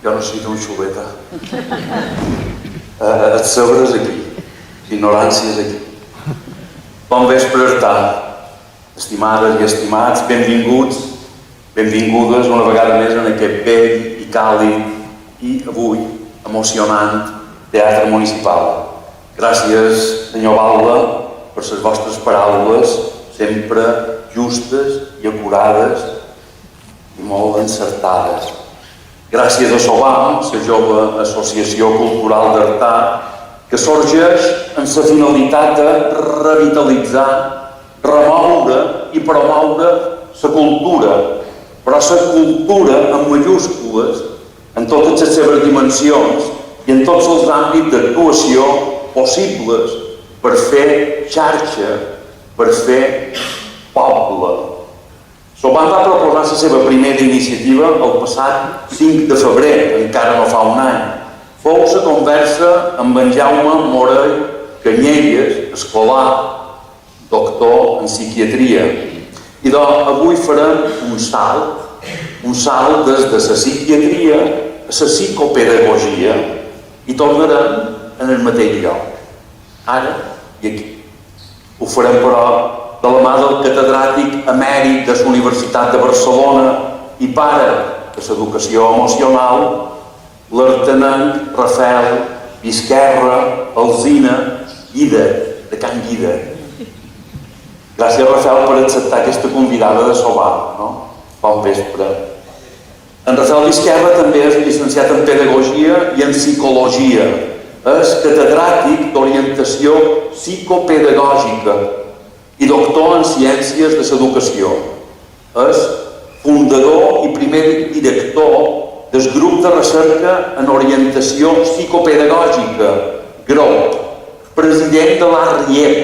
Jo necessito un xuleta. El saber és aquí, l'ignorància és aquí. Bon vespre, Artà. Estimades i estimats, benvinguts, benvingudes una vegada més en aquest bell i càlid i avui emocionant teatre municipal. Gràcies, senyor Balda, per les vostres paraules, sempre justes i acurades i molt encertades. Gràcies a SOBAM, la jove associació cultural d'Artà, que sorgeix amb la finalitat de revitalitzar, remoure i promoure la cultura, però la cultura en majúscules, en totes les seves dimensions i en tots els àmbits d'actuació possibles per fer xarxa, per fer poble. SOBAM va proposar la seva primera iniciativa el passat 5 de febrer, encara no fa un any. Fou la conversa amb en Jaume Morell Canyelles, escolar, doctor en psiquiatria. I doncs avui farem un salt des de la psiquiatria a la psicopedagogia i tornarem en el mateix lloc, ara i aquí. Ho farem, però, de la mà del catedràtic emèrit de la Universitat de Barcelona i pare de l'educació emocional, l'artenenc Rafael Vizquerra Alsina Guida, de Can Guida. Gràcies, Rafael, per acceptar aquesta convidada de SOBAM, no? Bon vespre. En Rafael Vizquerra també és llicenciat en Pedagogia i en Psicologia. És catedràtic d'orientació psicopedagògica i doctor en Ciències de l'Educació. És fundador i primer director del grup de recerca en orientació psicopedagògica, GROP, president de l'ARIEP,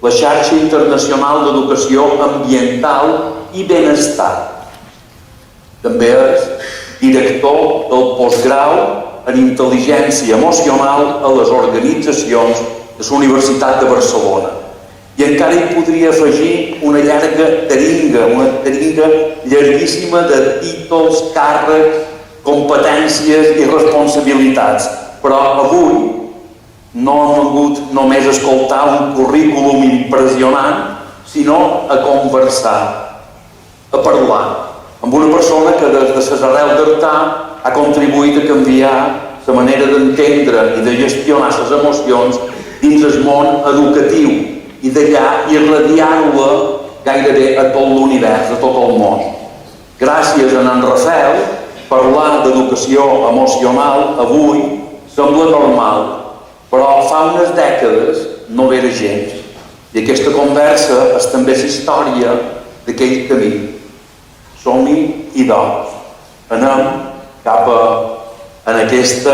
la xarxa internacional d'educació ambiental i benestar. També és director del postgrau en intel·ligència emocional a les organitzacions de la Universitat de Barcelona. I encara hi podria afegir una llarga taringa, una taringa llarguíssima de títols, càrrecs, competències i responsabilitats. Però avui no hem vingut només a escoltar un currículum impressionant, sinó a conversar, a parlar amb una persona que des de les arrels d'Artà ha contribuït a canviar la manera d'entendre i de gestionar les emocions dins el món educatiu i d'allà irradiar-la gairebé a tot l'univers, a tot el món. Gràcies a en Rafael, parlar d'educació emocional avui sembla normal, però fa unes dècades no ho era gens. I aquesta conversa és també la història d'aquell camí. Som-hi i doncs anem cap en aquest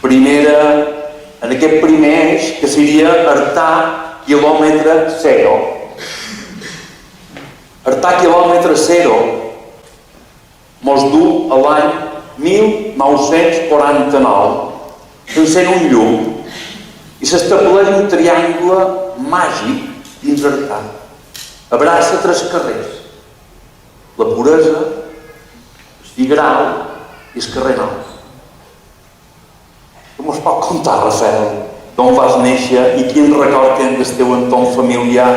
primer eix que seria Artà quilòmetre zero. Artà quilòmetre zero mos du a l'any 1949 encén un llum i s'estableix un triangle màgic dins Artà. Abraça 3 carrers: la Puresa, el Figueral i el carrer Nou. Com es pot contar, Rafael, d'on vas néixer i quin record tens del teu entorn familiar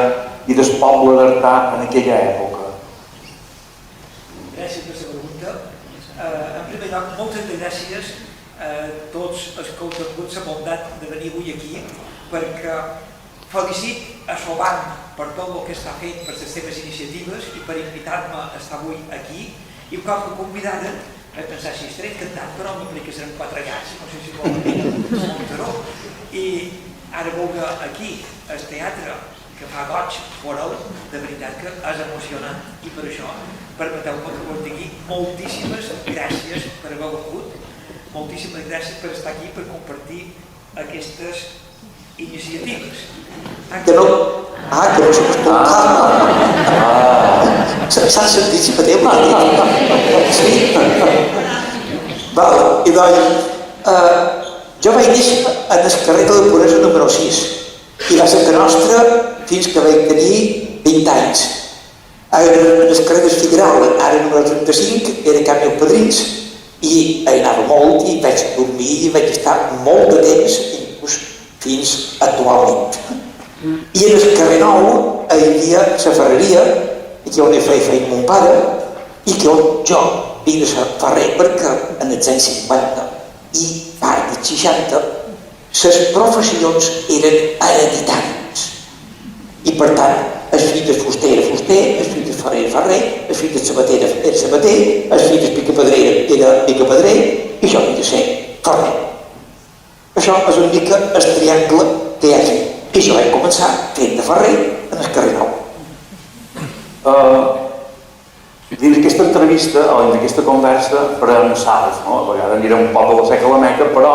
i del poble d'Artà en aquella època? Gràcies per la pregunta. En primer lloc, moltes gràcies a tots els que heu tingut la bondat de venir avui aquí, perquè felicit a SOBAM per tot el que està fet, per les seves iniciatives i per invitar-me a estar avui aquí. I un cop que convidaren, vaig pensar, si estaré encantat, però no crec que seran 4 gats, no sé si volen venir a Monteró. I ara veure aquí el teatre que fa goig veure'l, de veritat que és emocionant. I per això, permeteu-me que vos digui moltíssimes gràcies per haver vingut, moltíssimes gràcies per estar aquí, per compartir aquestes iniciatives. Que no s'ho escoltava. S'ha sentit si mateix m'ha dit. Sí. I doncs, jo vaig néixer en el carrer de la Puresa número 6 i va ser que nostra fins que vaig tenir 20 anys. En el carrer del Figueral, ara número 35, era cap meus padrins, I hi anava molt i vaig dormir i vaig estar molt de temps, inclús fins actualment. I en el carrer Nou hi havia la ferreria, que on feia feina mon pare, i que on jo vinc de ser ferrer perquè en els anys 50 i part dels 60 les professions eren hereditàries. I per tant, el fill del fuster era fuster, el fill del ferrer era ferrer, el fill del sabater era sabater, el fill del picapedrer era picapedrer, i jo havia de ser ferrer. Això és una mica el triangle que hi ha aquí. I jo vaig començar fent de ferrer en el carrer Nou. Dins d'aquesta entrevista, o dins d'aquesta conversa, farem salts, no? A vegades anirem un poc a la seca a la meca, però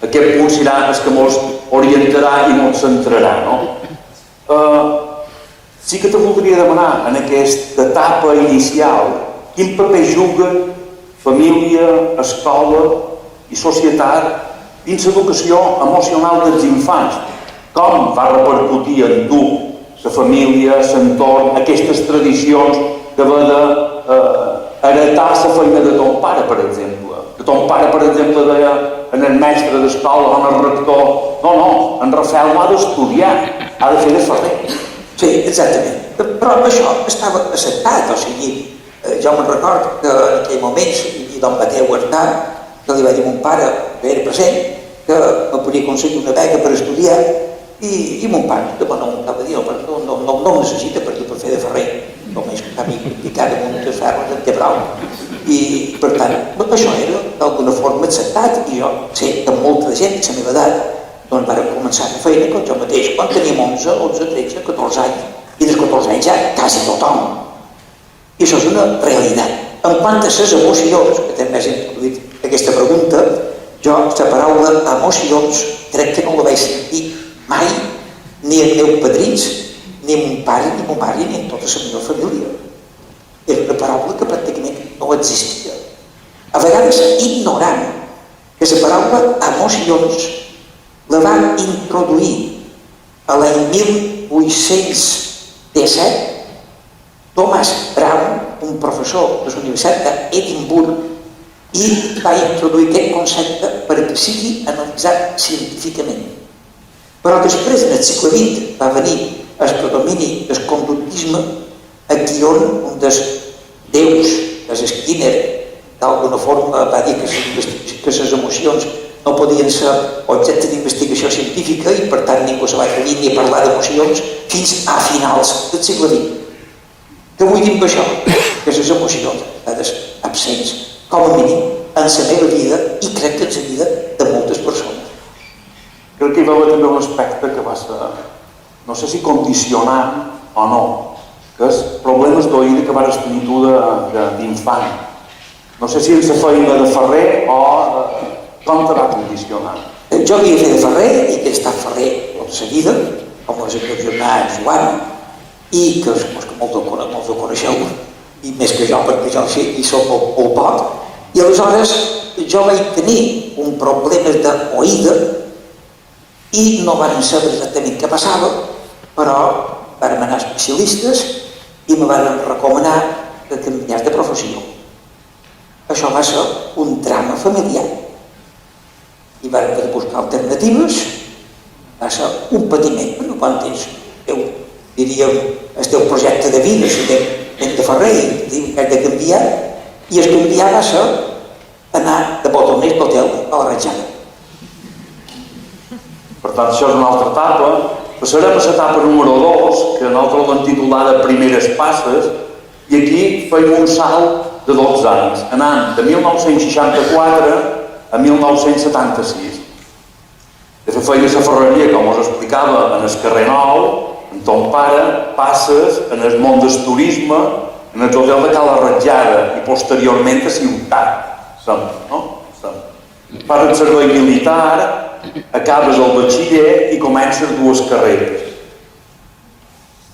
aquest punt serà el que ens orientarà i ens centrarà, no? Sí que te voldria demanar, en aquesta etapa inicial, quin paper juga família, escola i societat dins l'educació emocional dels infants. Com va repercutir en tu la família, l'entorn, aquestes tradicions que va d'heretar la feina de ton pare, per exemple. Que ton pare, per exemple, deia en el mestre d'escola, en el rector, no, en Rafael no ha d'estudiar, ha de fer de ferrer. Sí, exactament. Però això estava acceptat, o sigui, jo me'n record que en aquell moment hi havia don Mateu Artà, que li va dir a mon pare, que era present, que me podia aconseguir una beca per estudiar, i mon pare no m'acaba de dir, no ho necessita per fer de ferrer, només que estava implicat en un de ferros en Tebrau. I per tant, això era d'alguna forma acceptat, i jo sé que molta gent de la meva edat doncs vàrem començar a fer feina com jo mateix, quan teníem 11, 13, 14 anys, i dels 14 anys ja quasi tothom. I això és una realitat. En quant a les emocions, que també has introduït aquesta pregunta, jo la paraula emocions crec que no la vaig sentir mai, ni els meus padrins, ni mon pare, ni mon mare, ni en tota la meva família. Era una paraula que pràcticament no existia. A vegades ignorant que la paraula emocions la van introduir a l'any 1817 Thomas Brown, un professor de la Universitat d'Edimburg, i va introduir aquest concepte perquè sigui analitzat científicament. Però després, en el segle XX, va venir el predomini del conductisme, aquí on un dels déus, el Skinner, d'alguna forma va dir que les emocions no podien ser objecte d'investigació científica i per tant ningú se va atrevir ni a parlar d'emocions fins a finals del segle XX. Què vull dir amb això? Que les emocions estades absents, com a mínim, en la meva vida i crec que en la vida de moltes persones. Crec que hi va haver també un aspecte que va ser, no sé si condicionant o no, que és problemes d'oïda que vas tenir tu d'infant. No sé si en la feina de ferrer o com te va condicionar. Jo havia fet de ferrer i que he estat ferrer tota la vida, com les meus germans Joan, i que molts ho coneixeu, i més que jo, perquè jo hi soc molt poc. I aleshores jo vaig tenir un problema d'oïda i no van saber exactament què passava, però vam anar a especialistes i me van recomanar que canviés de professió. Això va ser un drama familiar. I vam haver de buscar alternatives, va ser un patiment, perquè quan tens, diríem, el teu projecte de vida, si tens de ferrer i dius que has de canviar, i el canviar va ser anar de botoners d'hotel a la Ratjada. Per tant, això és una altra etapa. Passarem a l'etapa número 2, que nosaltres l'hem titulat Primeres passes, i aquí feim un salt de 12 anys, anant de 1964 a 1976. De fer feina a la ferreria, com us explicava, en el carrer Nou, en ton pare, passes en el món del turisme, en el hotel de Cala Ratjada i posteriorment a Ciutat. Sempre, no? Sempre. Fas el servei militar, acabes el batxiller i comences 2 carreres.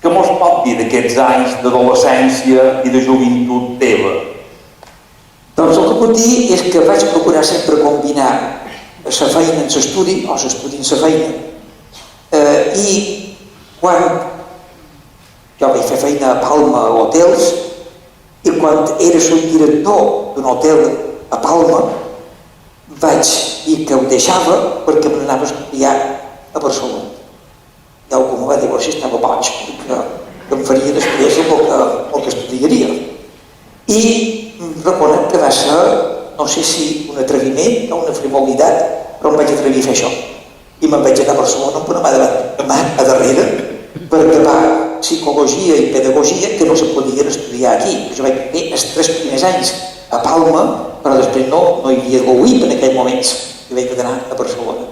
Què mos pot dir d'aquests anys d'adolescència i de joventut teva? Doncs el que puc dir és que vaig procurar sempre combinar la feina en l'estudi o l'estudi en la feina. I quan jo vaig fer feina a Palma a hotels i quan era subdirector d'un hotel a Palma, vaig dir que ho deixava perquè me n'anava a estudiar a Barcelona. I algú em va dir, si estava boig, perquè em faria després el que estudiaria. I reconec que va ser, no sé si un atreviment o una frivolitat, però em vaig atrevir a fer això. I me'n vaig anar a Barcelona amb una mà a darrere per acabar psicologia i pedagogia que no se podien estudiar aquí. Jo vaig fer els 3 primers anys a Palma, però després no hi havia GOIP en aquells moments i vaig anar a Barcelona.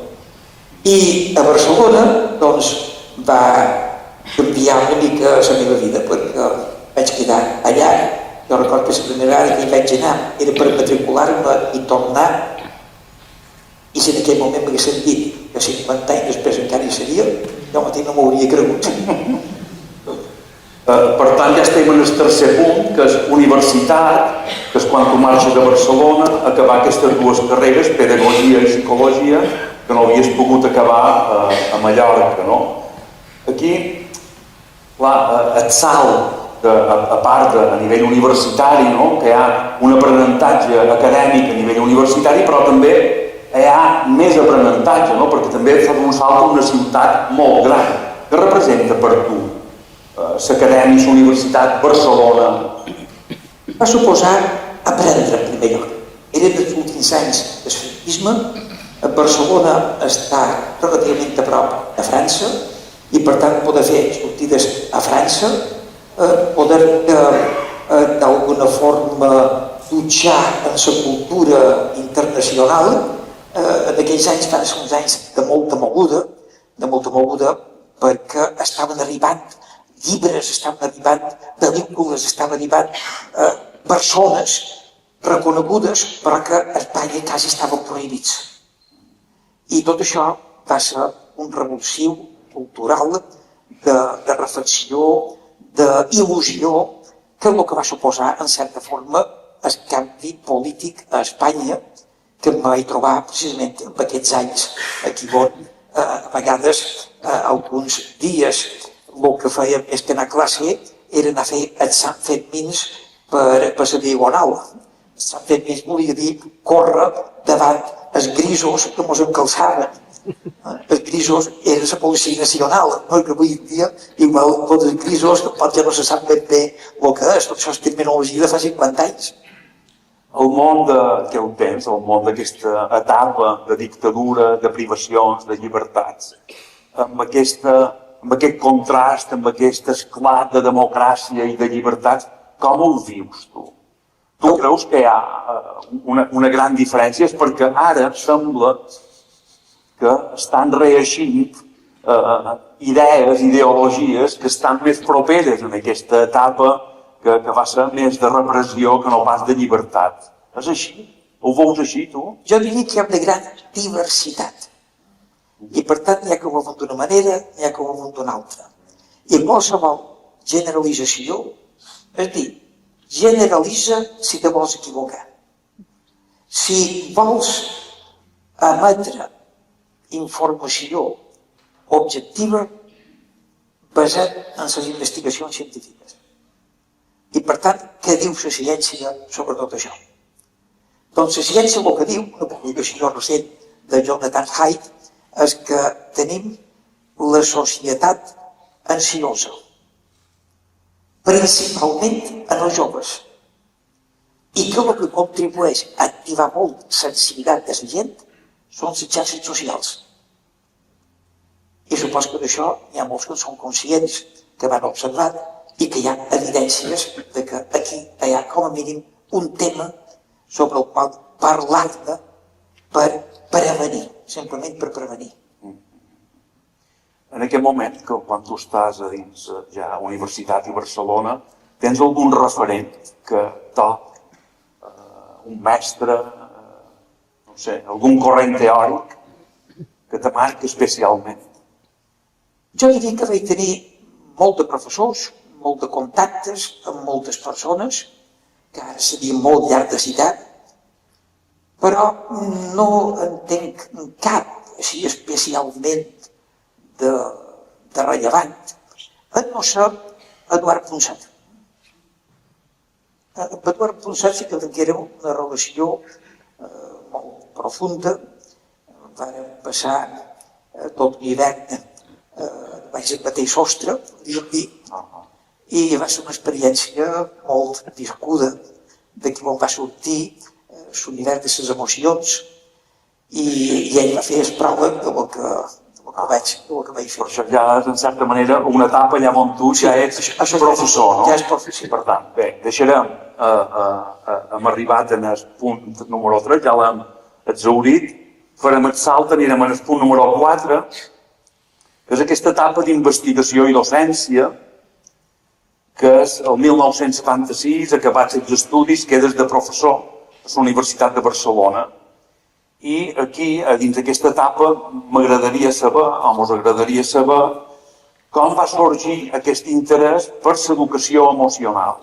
I a Barcelona, doncs, va canviar una mica la meva vida perquè vaig quedar allà. Jo recordo que la primera vegada que hi vaig anar era per matricular-me i tornar, i si en aquell moment m'hagués sentit que 50 anys després encara hi seria, jo mateix no m'ho hauria cregut. Per tant, ja estem en el tercer punt, que és universitat, que és quan tu marxes a Barcelona, acabar aquestes 2 carreres, pedagogia i psicologia, que no havies pogut acabar a Mallorca, no? Aquí, clar, et salt, a part a nivell universitari, no? Que hi ha un aprenentatge acadèmic a nivell universitari, però també hi ha més aprenentatge, no? Perquè també fa un salt a una ciutat molt gran. Què representa per tu l'acadèmia, la universitat, Barcelona? Va suposar aprendre en primer lloc. Eren els últims anys del franquisme. Barcelona està relativament a prop de França i per tant poder fer sortides a França, poder d'alguna forma dutxar en la cultura internacional. En aquells anys van ser uns anys de molta moguda, perquè estaven arribant llibres, estaven arribant pel·lícules, estaven arribant persones reconegudes, però que a Espanya quasi estaven prohibits. I tot això va ser un revulsiu cultural de reflexió, d'il·lusió, que és el que va suposar, en certa forma, el canvi polític a Espanya, que em vaig trobar precisament en aquests anys aquí on a vegades alguns dies el que fèiem és que anar a classe era anar a fer els Sant Fermins per la Diagonal. Els Sant Fermins volia dir córrer davant els grisos que mos encalçaven. Els grisos eren la Policia Nacional, que avui dia igual els grisos ja no se sap ben bé el que és, tot això és terminologia de fa 50 anys. El món que ho tens, el món d'aquesta etapa de dictadura, de privacions, de llibertats, amb aquest contrast, amb aquest esclat de democràcia i de llibertats, com ho vius tu? Tu creus que hi ha una gran diferència? És perquè ara sembla que estan reeixint idees, ideologies que estan més properes en aquesta etapa que va ser més de repressió que no pas de llibertat. És així? Ho veus així, tu? Jo diria que hi ha una gran diversitat. I per tant, n'hi ha que ho veuen d'una manera, n'hi ha que ho veuen d'una altra. I qualsevol generalització, és dir, generalitza si te vols equivocar. Si vols emetre informació objectiva basat en les investigacions científiques. I per tant, què diu la ciència sobre tot això? Doncs la ciència el que diu, una publicació recent de Jonathan Haidt, és que tenim la societat ansiosa, principalment en els joves, i que el que contribueix a activar molt la sensibilitat de la gent són les xarxes socials. I supos que d'això hi ha molts que són conscients, que van observar i que hi ha evidències de que aquí hi ha com a mínim un tema sobre el qual parlar-ne per prevenir, simplement per prevenir. En aquest moment, que quan tu estàs a dins ja Universitat i Barcelona, tens algun referent que un mestre, no sé, algun corrent teòric que te marca especialment? Jo diria que vaig tenir molt de professors, molt de contactes amb moltes persones, que ara seria molt llarg de citar, però no entenc cap així especialment de rellevant. No sé, Eduard Punset. Amb Eduard Ponsat sí que tinguérem una relació molt profunda. Vàrem passar tot l'hivern baix el mateix sostre, podríem dir, i va ser una experiència molt viscuda, d'aquí on va sortir l'univers de les emocions, i ell va fer el pròleg del que vaig fer. Per això ja és, en certa manera, una etapa allà on tu ja ets professor, no? Ja és professor. Per tant, bé, deixarem, hem arribat en el punt número 3, ja l'hem exhaurit, farem el salt, anirem al punt número 4, que és aquesta etapa d'investigació i docència, que és el 1976, acabats els estudis, quedes de professor a la Universitat de Barcelona. I aquí, a dins d'aquesta etapa, m'agradaria saber, o mos agradaria saber, com va sorgir aquest interès per l'educació emocional.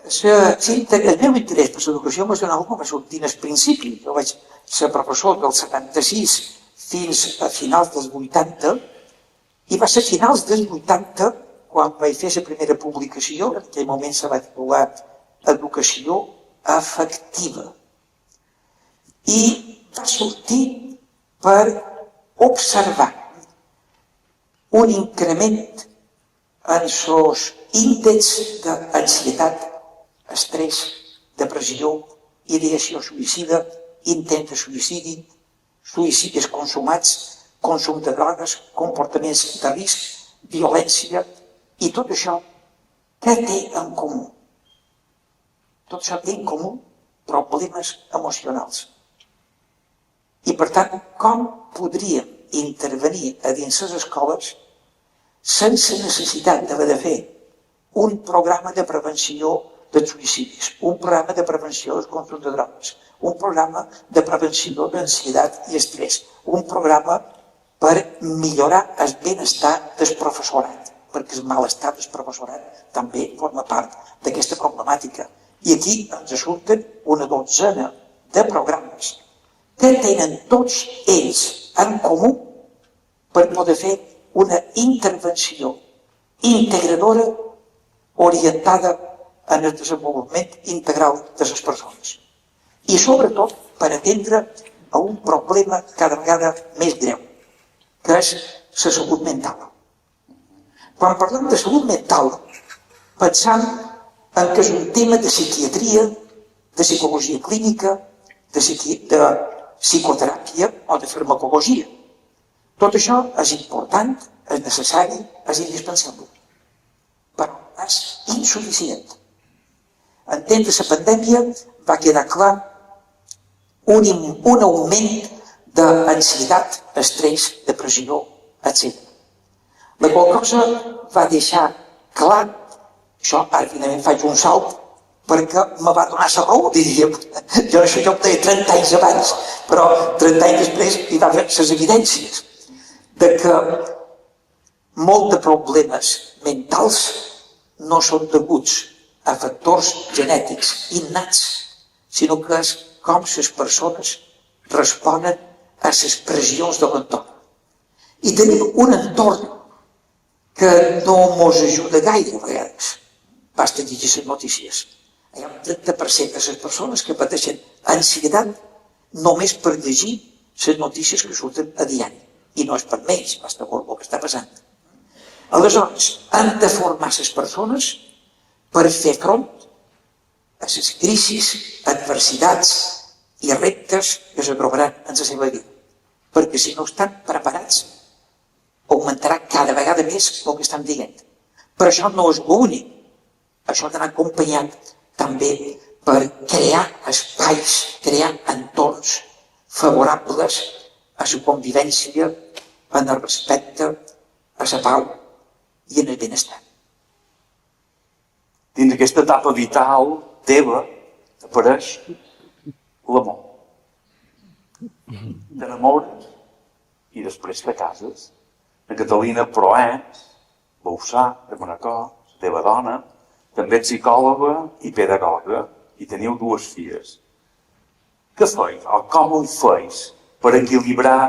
Sí, el meu interès per l'educació emocional va sortir al principi. Jo vaig ser professor del 76 fins a finals dels 80, i va ser a finals dels 80 quan vaig fer la primera publicació, en aquell moment se va titular Educació Afectiva. I va sortir per observar un increment en els índexs d'ansietat, estrès, depressió, ideació suïcida, intent de suïcidi, suïcidis consumats, consum de drogues, comportaments de risc, violència, i tot això, què té en comú? Tot això té en comú problemes emocionals. I per tant, com podríem intervenir a dins les escoles sense necessitat d'haver de fer un programa de prevenció dels suïcidis, un programa de prevenció del consum de drogues, un programa de prevenció d'ansietat i estrès, un programa per millorar el benestar del professorat, perquè el malestar del professorat també forma part d'aquesta problemàtica. I aquí ens surten una dotzena de programes que tenen tots ells en comú per poder fer una intervenció integradora orientada en el desenvolupament integral de les persones. I sobretot per atendre a un problema cada vegada més greu, que és la salut mental. Quan parlem de salut mental, pensam en que és un tema de psiquiatria, de psicologia clínica, de psicoteràpia o de farmacologia. Tot això és important, és necessari, és indispensable, però és insuficient. En temps de la pandèmia va quedar clar un augment d'ansietat, estrès, depressió, etc. La qual cosa va deixar clar, això ara finalment faig un salt, perquè me va donar la raó, diríem. Jo això ja ho deia 30 anys abans, però 30 anys després hi va haver les evidències de que molts de problemes mentals no són deguts a factors genètics innats, sinó que és com les persones responen a les pressions de l'entorn. I tenim un entorn que no mos ajuda gaire a vegades. Basta llegir les notícies. Hi ha un 30% de les persones que pateixen ansietat només per llegir les notícies que surten a diari. I no és per menys, basta veure el que està passant. Aleshores, han de formar les persones per fer front a les crisis, adversitats i reptes que se trobaran en la seva vida. Perquè si no estan preparats, augmentarà cada vegada més el que estan dient. Però això no és l'únic. Això ha d'anar acompanyat també per crear espais, crear entorns favorables a la convivència, en el respecte, a la pau i en el benestar. Dins aquesta etapa vital teva apareix l'amor. T'enamores i després te cases. La Catalina Proens, Boussà, de Manacor, la teva dona, també ets psicòloga i pedagoga i teniu dues filles. Què feis o com ho feis per equilibrar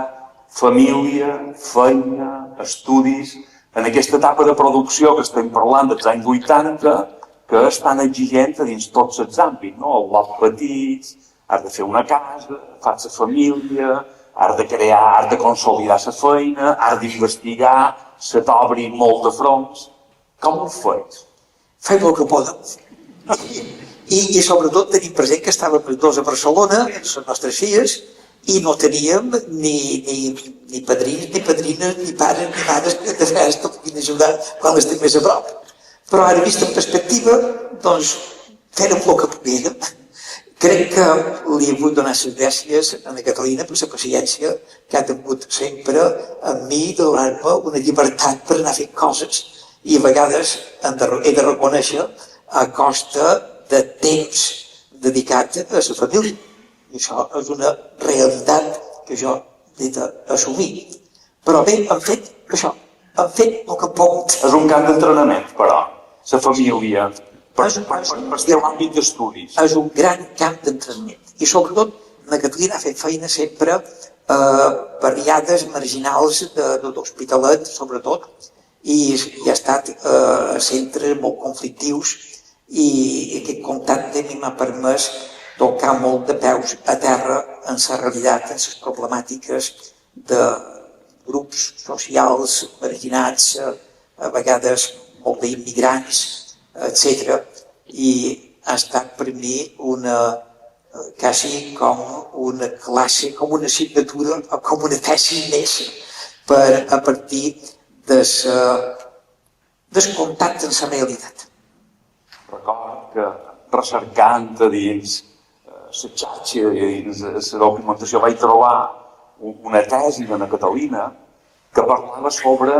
família, feina, estudis, en aquesta etapa de producció que estem parlant dels anys 80, que és tan exigent a dins tots els àmbits, no? Els lots petits, has de fer una casa, fas la família, has de crear, has de consolidar la feina, has d'investigar, se t'obrin molt de fronts. Com ho fas? Fem el que podem. I sobretot tenim present que estàvem els dos a Barcelona, amb les nostres filles, i no teníem ni padrins, ni padrines, ni pares, ni mares de res que puguin ajudar quan les tinc més a prop. Però ara, vist en perspectiva, doncs, fèrem el que poguérem. Crec que li vull donar les gràcies a la Catalina per la paciència que ha tingut sempre amb mi, de donar-me una llibertat per anar fent coses i a vegades he de reconèixer a costa de temps dedicat a la família. I això és una realitat que jo he d'assumir. Però bé, hem fet això, hem fet el que hem pogut. És un camp d'entrenament, però, la família, per el teu àmbit d'estudis. És un gran camp d'entrenament. I sobretot, la Catalina ha fet feina sempre a barriades marginals de l'Hospitalet, sobretot, i ha estat a centres molt conflictius i aquest contacte a mi m'ha permès tocar molt de peus a terra en la realitat, en les problemàtiques de grups socials marginats, a vegades molt d'immigrants, etc. I ha estat per mi quasi com una classe, com una assignatura o com una tesi més a partir del contacte amb la realitat. Record que recercant a dins la xarxa i a dins la documentació vaig trobar una tesi de la Catalina que parlava sobre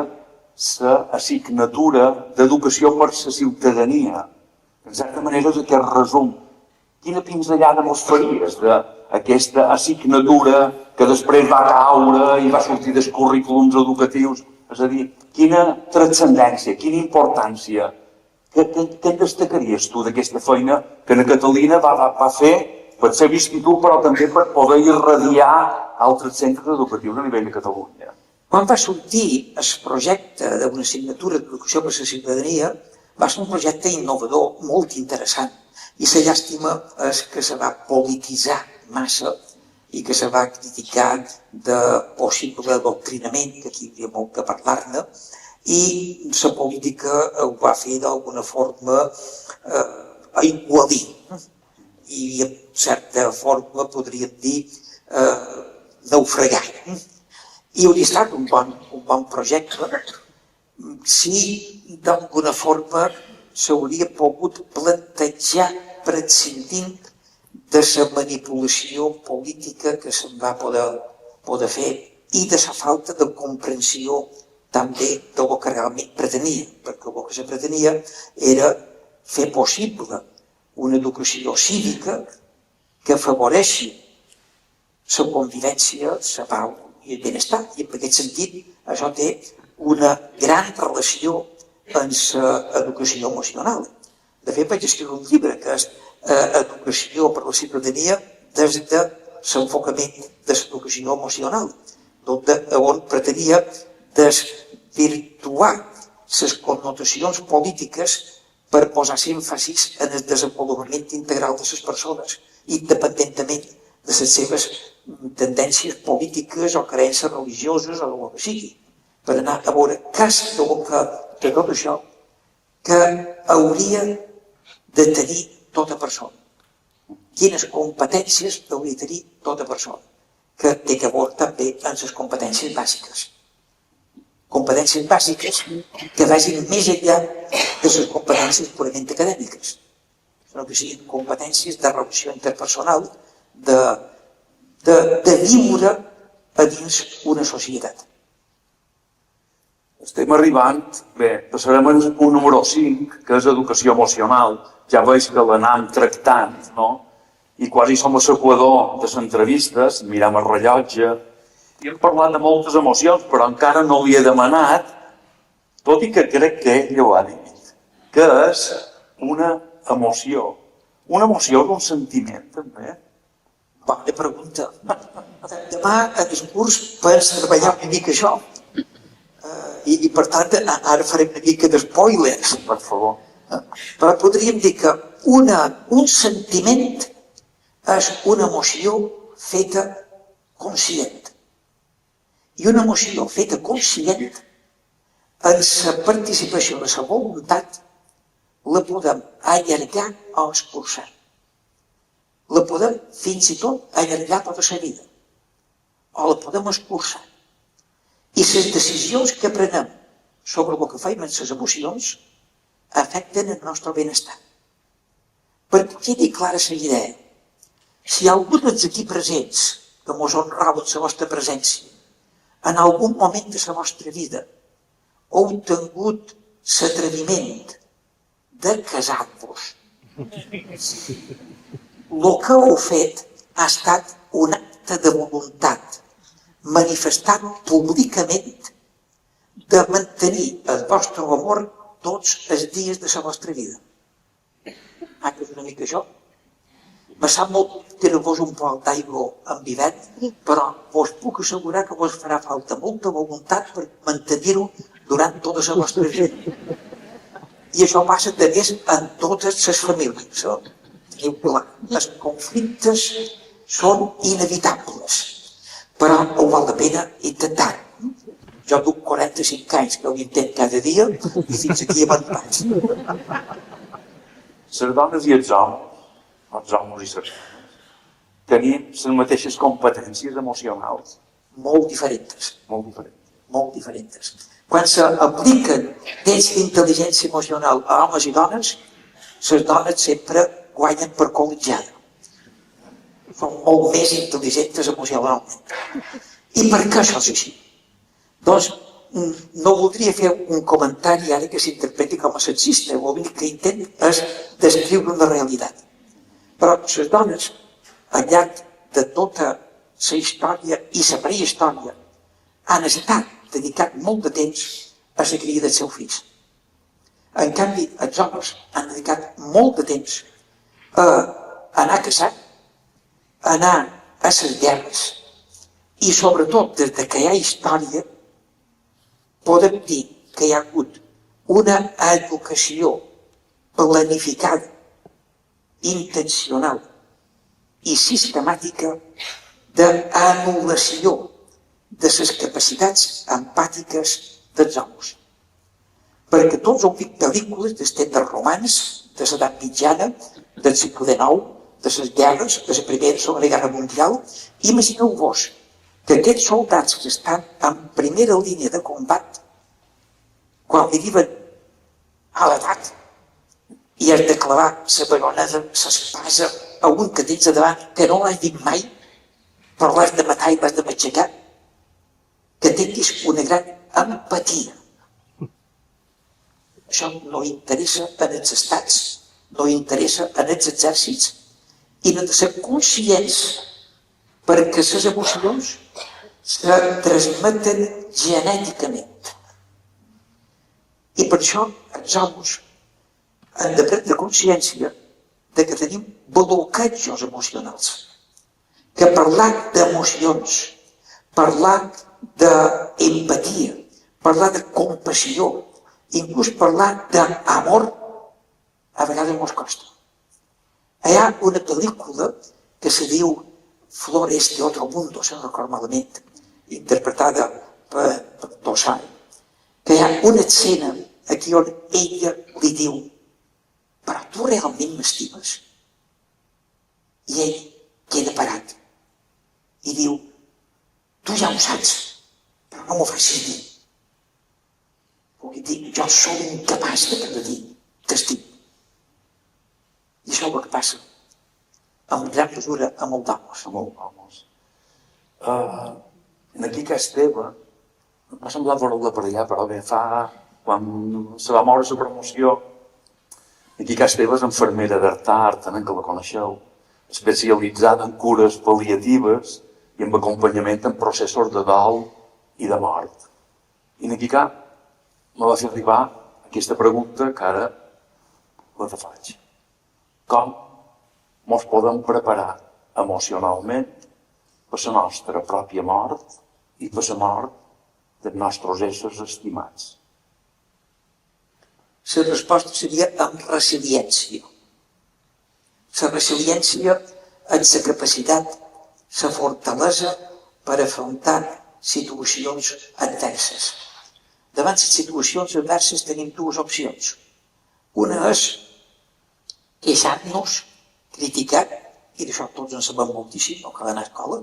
l'assignatura d'educació per la ciutadania. En certa manera és aquest resum. Quina pinzellada mos faries d'aquesta assignatura que després va caure i va sortir dels currículums educatius? És a dir, quina transcendència, quina importància, què destacaries tu d'aquesta feina que la Catalina va fer per ser vist tu, però també per poder irradiar altres centres educatius a nivell de Catalunya? Quan va sortir el projecte d'una assignatura d'educació per a la ciutadania, va ser un projecte innovador, molt interessant. I la llàstima és que se va polititzar massa i que se va criticar de possible adoctrinament, que aquí hi havia molt que parlar-ne, i la política ho va fer d'alguna forma aigualir. I en certa forma podríem dir naufragar. I hauria estat un bon projecte si d'alguna forma s'hauria pogut plantejar prescindint de la manipulació política que se'n va poder fer i de la falta de comprensió també del que realment pretenia, perquè el que se pretenia era fer possible una educació cívica que afavoreixi la convivència, la pau i el benestar. I en aquest sentit això té una gran relació amb l'educació emocional. De fet, vaig escriure un llibre que és Educació per la ciutadania des de l'enfocament de l'educació emocional, on pretenia desvirtuar les connotacions polítiques per posar èmfasis en el desenvolupament integral de les persones, independentment de les seves tendències polítiques o creences religioses o el que sigui, per anar a veure què és de tot això que hauria de tenir tota persona. Quines competències hauria de tenir tota persona, que té que veure també amb les competències bàsiques. Competències bàsiques que vagin més enllà de les competències purament acadèmiques, sinó que siguin competències de relació interpersonal, de viure a dins una societat. Estem arribant, bé, passarem al punt número 5, que és educació emocional. Ja veig que l'anem tractant, no? I quasi som a l'equador de les entrevistes, mirem el rellotge, i hem parlat de moltes emocions, però encara no li he demanat, tot i que crec que ell ho ha dit, que és una emoció. Una emoció és un sentiment, també. Bona pregunta. Demà, en el curs, pots treballar una mica això. I per tant, ara farem una mica d'espoilers. Per favor. Però podríem dir que un sentiment és una emoció feta conscient. I una emoció feta conscient, en la participació de la voluntat, la podem allargar o escurçar. La podem fins i tot allargar tota la vida. O la podem escurçar. I les decisions que prenem sobre el que fem amb les emocions afecten el nostre benestar. Perquè quedi clara la idea. Si algú dels aquí presents, que mos honraven la vostra presència, en algun moment de la vostra vida heu tingut l'atreviment de casar-vos, el que heu fet ha estat un acte de voluntat manifestat públicament de mantenir el vostre amor tots els dies de la vostra vida. Que és una mica això. Me sap molt tirar-vos un poc d'aigua amb vivet, però vos puc assegurar que vos farà falta molta voluntat per mantenir-ho durant tota la vostra vida. I això passa també en totes les famílies. Teniu clar, els conflictes són inevitables, però ho val la pena intentar. Jo duc 45 anys que ho intent cada dia i fins aquí hem arribat. Les dones i els homes i les dones, tenien les mateixes competències emocionals. Molt diferents. Molt diferents. Molt diferents. Quan s'apliquen tests d'intel·ligència emocional a homes i dones, les dones sempre guanyen per col·legiada. Són molt més intel·ligents emocionalment. I per què això és així? Doncs no voldria fer un comentari ara que s'interpreti com a sexista, l'únic que intent és descriure una realitat. Però les dones, al llarg de tota la història i la prehistòria, han estat dedicat molt de temps a la cria dels seus fills. En canvi, els homes han dedicat molt de temps a anar a caçar, a anar a les guerres i, sobretot, des que hi ha història, podem dir que hi ha hagut una educació planificada, intencional i sistemàtica d'anul·lació de les capacitats empàtiques dels homes. Perquè tots heu vist pel·lícules dels temps romans, de l'edat mitjana, del segle XIX, de les guerres, de la Primera i Segona Guerra Mundial. Imagineu-vos que aquests soldats que estan en primera línia de combat, quan li diuen a l'atac i has de clavar la baioneta, l'espasa, a un que tens a davant que no l'has dit mai, però l'has de matar i l'has de matxacar, que tinguis una gran empatia. Això no interessa en els estats, no interessa en els exèrcits, i no de ser conscients perquè les emocions se transmeten genèticament. I per això els homes han de prendre consciència de que tenim bloquejos emocionals. Que parlar d'emocions, parlar d'empatia, parlar de compassió, inclús parlar d'amor, a vegades ens costa. Hi ha una pel·lícula que se diu Flores de otro mundo, si no recordo malament, interpretada per Tosai, que hi ha una escena aquí on ella li diu: però tu realment m'estimes? I ell queda parat i diu: tu ja ho saps, però no m'ho facis dir. Vull dir, jo sóc incapaç de dir t'estimo. I això és el que passa, en gran mesura, amb els homes. Amb els homes. Aquí a casa teva, m'ha semblat veure-la per allà, però bé, quan se va moure la promoció, aquí a casa teva és infermera d'Artà, entenent que la coneixeu, especialitzada en cures pal·liatives i amb acompanyament en processos de dol i de mort. I aquí me va fer arribar aquesta pregunta que ara la faig. Com ens podem preparar emocionalment per la nostra pròpia mort i per la mort dels nostres éssers estimats? la resposta seria amb resiliència. La resiliència és la capacitat, la fortalesa per afrontar situacions adverses. Davant les situacions adverses tenim dues opcions. Una és queixar-nos, criticar, i d'això tots en sabem moltíssim, no cal anar a escola.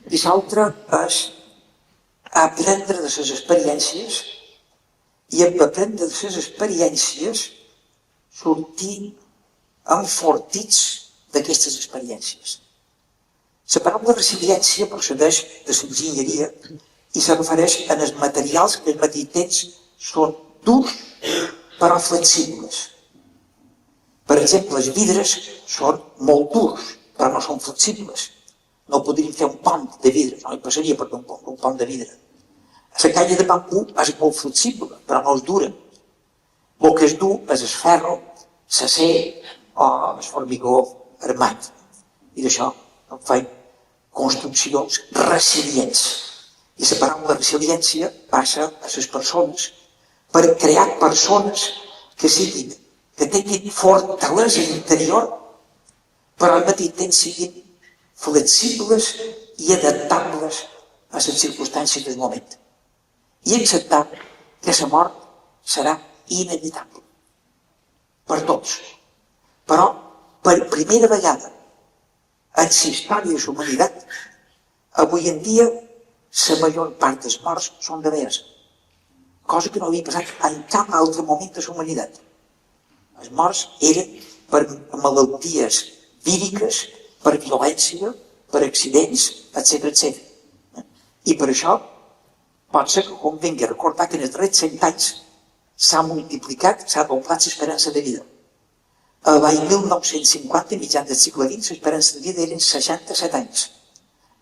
I l'altra és aprendre de les experiències i amb aprendre de les experiències sortir enfortits d'aquestes experiències. La paraula resiliència procedeix de l'enginyeria i se refereix a els materials que al mateix temps són durs però flexibles. Per exemple, els vidres són molt durs però no són flexibles. No podríem fer un pont de vidre, no hi passaria per un pont de vidre. La canya de bambú és molt flexible però no és dura. El que és dur és el ferro, l'acer o el formigó armat. I d'això en fem construccions resilients. I la paraula resiliència passa a les persones per crear persones que tinguin fortalesa interior però al mateix temps siguin flexibles i adaptables a les circumstàncies del moment. I acceptar que la mort serà inevitable per tots. Però per primera vegada en la història de la humanitat, avui en dia la major part dels morts són de veres, cosa que no havia passat en cap altre moment de la humanitat. Els morts eren per malalties víriques, per violència, per accidents, etc. I per això pot ser que convengui recordar que en els darrers 100 anys s'ha multiplicat, s'ha doblat l'esperança de vida. L'any 1950, mitjan del segle XX, l'esperança de vida eren 67 anys.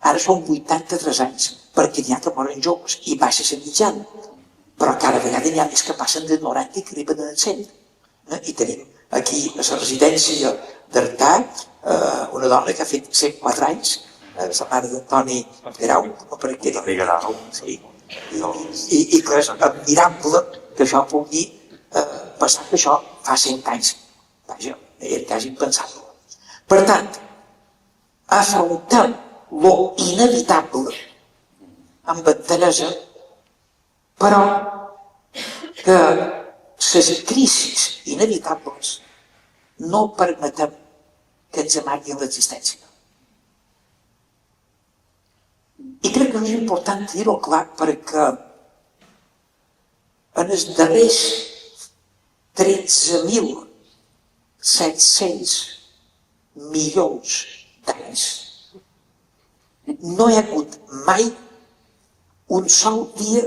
Ara són 83 anys, perquè n'hi ha que moren joves i baixa la mitjana. Però cada vegada n'hi ha més que passen del 90 i que arriben al 100. I tenim aquí a la residència d'Artà una dona que ha fet 104 anys, la mare d'Antoni Grau, o per aquí Grau. Sí. I que és admirable que això pugui passar que això fa 100 anys. Vaja, era quasi impensable. Per tant, afrontem lo inevitable amb enteresa, però que les crisis inevitables no permetem que ens amaguin l'existència. I crec que és important dir-ho clar perquè en els darrers 13.700 milions d'anys no hi ha hagut mai un sol dia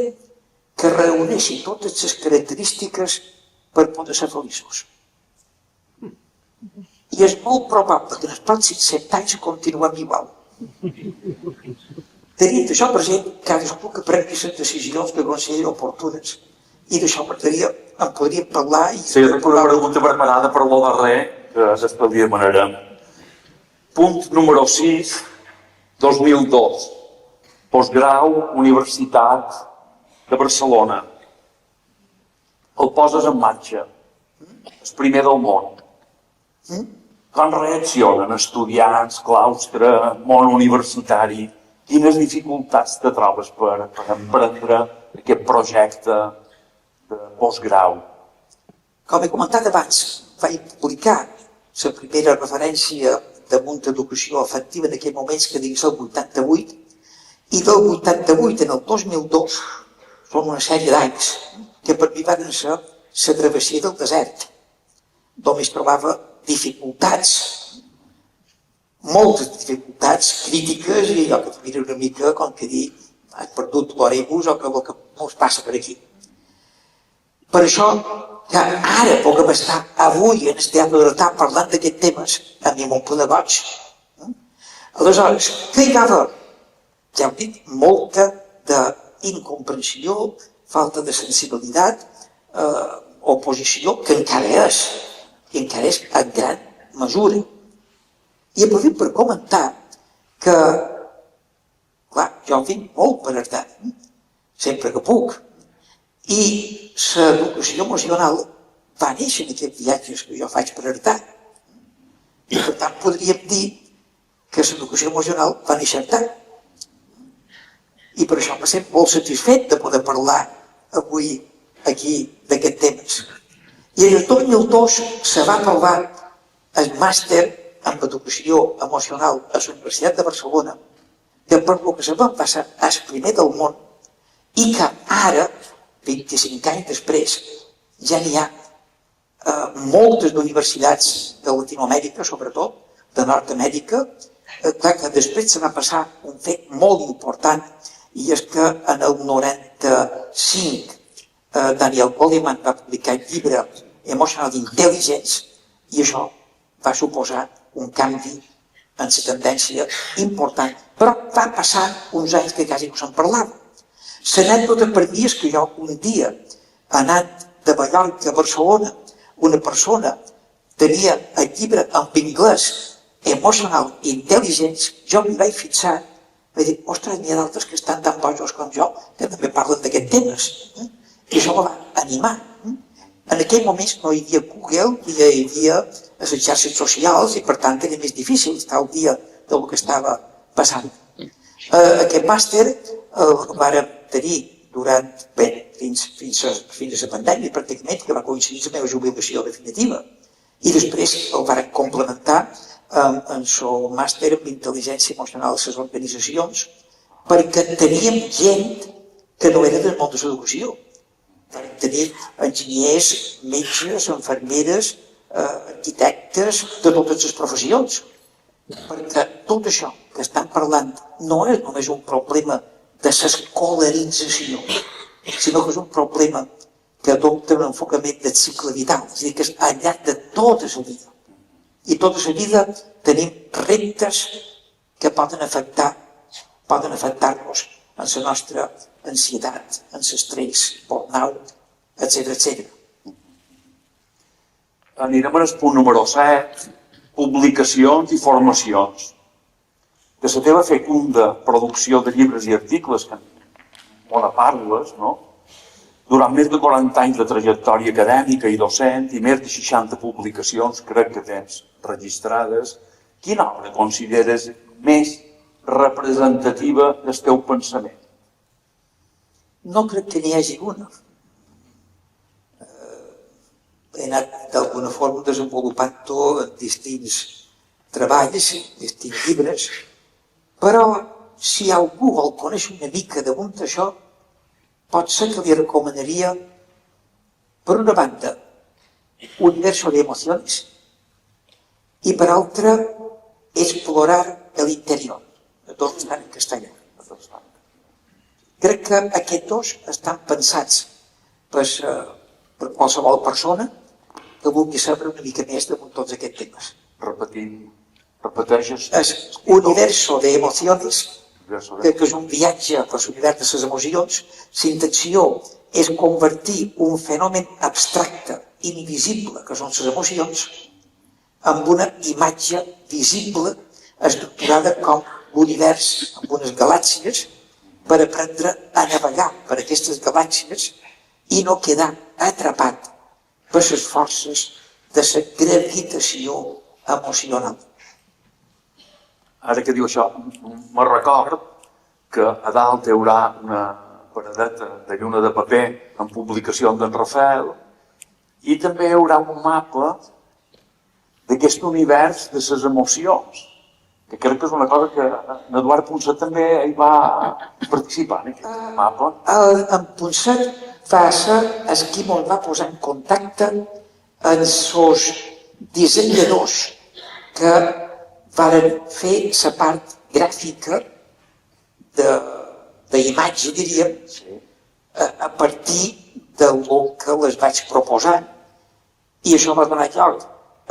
que reuneixi totes les característiques per poder ser feliços. I és molt probable que en els pròxims 100 anys continuem igual. Tenint això present, cadascú que prengui les decisions que consideri oportunes. I d'això en podríem parlar... Sí, jo tinc una pregunta preparada per lo darrer, que s'estalvia manera. Punt número 6, 2002. Postgrau, Universitat de Barcelona. El poses en marxa. El primer del món. Com reaccionen estudiants, claustre, món universitari? Quines dificultats te trobes per emprendre aquest projecte de postgrau? Com he comentat abans, vaig publicar la primera referència damunt d'educació efectiva en aquells moments que digués el 88, i del 88 en el 2002 són una sèrie d'anys que per mi van ser la travessia del desert. Només trobava dificultats, moltes dificultats crítiques, i allò que et mira una mica com que dir has perdut l'orebus o que el que ens passa per aquí. Per això que ara puguem estar avui en el Teatre d'Artà parlant d'aquests temes a mi m'ho pone goig. Aleshores, què hi va haver? Ja heu dit, molta d'incomprensió, falta de sensibilitat, oposició, que encara és en gran mesura. I aprofito per comentar que, clar, jo vinc molt per Artà, sempre que puc, i l'educació emocional va néixer en aquests viatges que jo faig per Artà. I per tant podríem dir que l'educació emocional va néixer a Artà. I per això me sento molt satisfet de poder parlar avui aquí d'aquests temes. I en el 2002 se va aprovar el màster en educació emocional a la Universitat de Barcelona, que per lo que se va passar és el primer del món i que ara, 25 anys després, ja n'hi ha moltes universitats de Llatinoamèrica, sobretot, de Nord-Amèrica, que després se va passar un fet molt important, i és que en el 95 Daniel Goleman va publicar el llibre Emotional Intelligence i això va suposar un canvi en la tendència important. Però va passar uns anys que quasi no se'n parlava. L'anècdota per mi és que jo un dia, anant de Mallorca a Barcelona, una persona tenia el llibre en anglès Emotional Intelligence, jo m'hi vaig fixar, vaig dir, ostres, n'hi ha d'altres que estan tan bojos com jo, que també parlen d'aquests temes. I això me va animar. En aquell moment no hi havia Google, ni hi havia les xarxes socials, i per tant era més difícil estar al dia del que estava passant. Aquest màster el vàrem tenir durant, fins a la pandèmia, pràcticament, que va coincidir la meva jubilació definitiva. I després el vàrem complementar amb el màster en intel·ligència emocional de les organitzacions, perquè teníem gent que no era del món de l'educació. Vam tenir enginyers, metges, infermeres, arquitectes, de totes les professions. Perquè tot això que estan parlant no és només un problema de l'escolarització, sinó que és un problema que adopta un enfocament del cicle vital, és a dir, que és al llarg de tota la vida. I tota la vida tenim reptes que poden afectar-nos en la nostra ansietat, en l'estrès, burnout, etc. Anirem al punt número 7, publicacions i formacions. De la teva fecunda producció de llibres i articles, que on parles, no? Durant més de 40 anys de trajectòria acadèmica i docent i més de 60 publicacions, crec que tens registrades, quina obra consideres més representativa del teu pensament? No crec que n'hi hagi una. He anat d'alguna forma desenvolupant-ho en distints treballs, distints llibres, però si algú vol conèixer una mica damunt d'això, pot ser que li recomanaria, per una banda, Universo de Emociones i per altra, Explorar el Interior. Tots estan en castellà. Crec que aquests dos estan pensats per qualsevol persona que vulgui saber una mica més de tots aquests temes. Repeteixes? És Universo de Emociones, que és un viatge per l'univers de les emocions. La intenció és convertir un fenomen abstracte, invisible, que són les emocions, en una imatge visible, estructurada com l'univers, amb unes galàxies, per aprendre a navegar per aquestes galàxies i no quedar atrapat per les forces de la gravitació emocional. Ara que diu això, me record que a dalt hi haurà una paradeta de lluna de paper en publicacions d'en Rafael i també hi haurà un mapa d'aquest univers de les emocions, que crec que és una cosa que Eduard Punset també hi va participar en aquest mapa. En Punset va ser el qui ens va posar en contacte amb els dissenyadors que varen fer la part gràfica d'imatge, diríem, a partir del que les vaig proposar. I això va donar lloc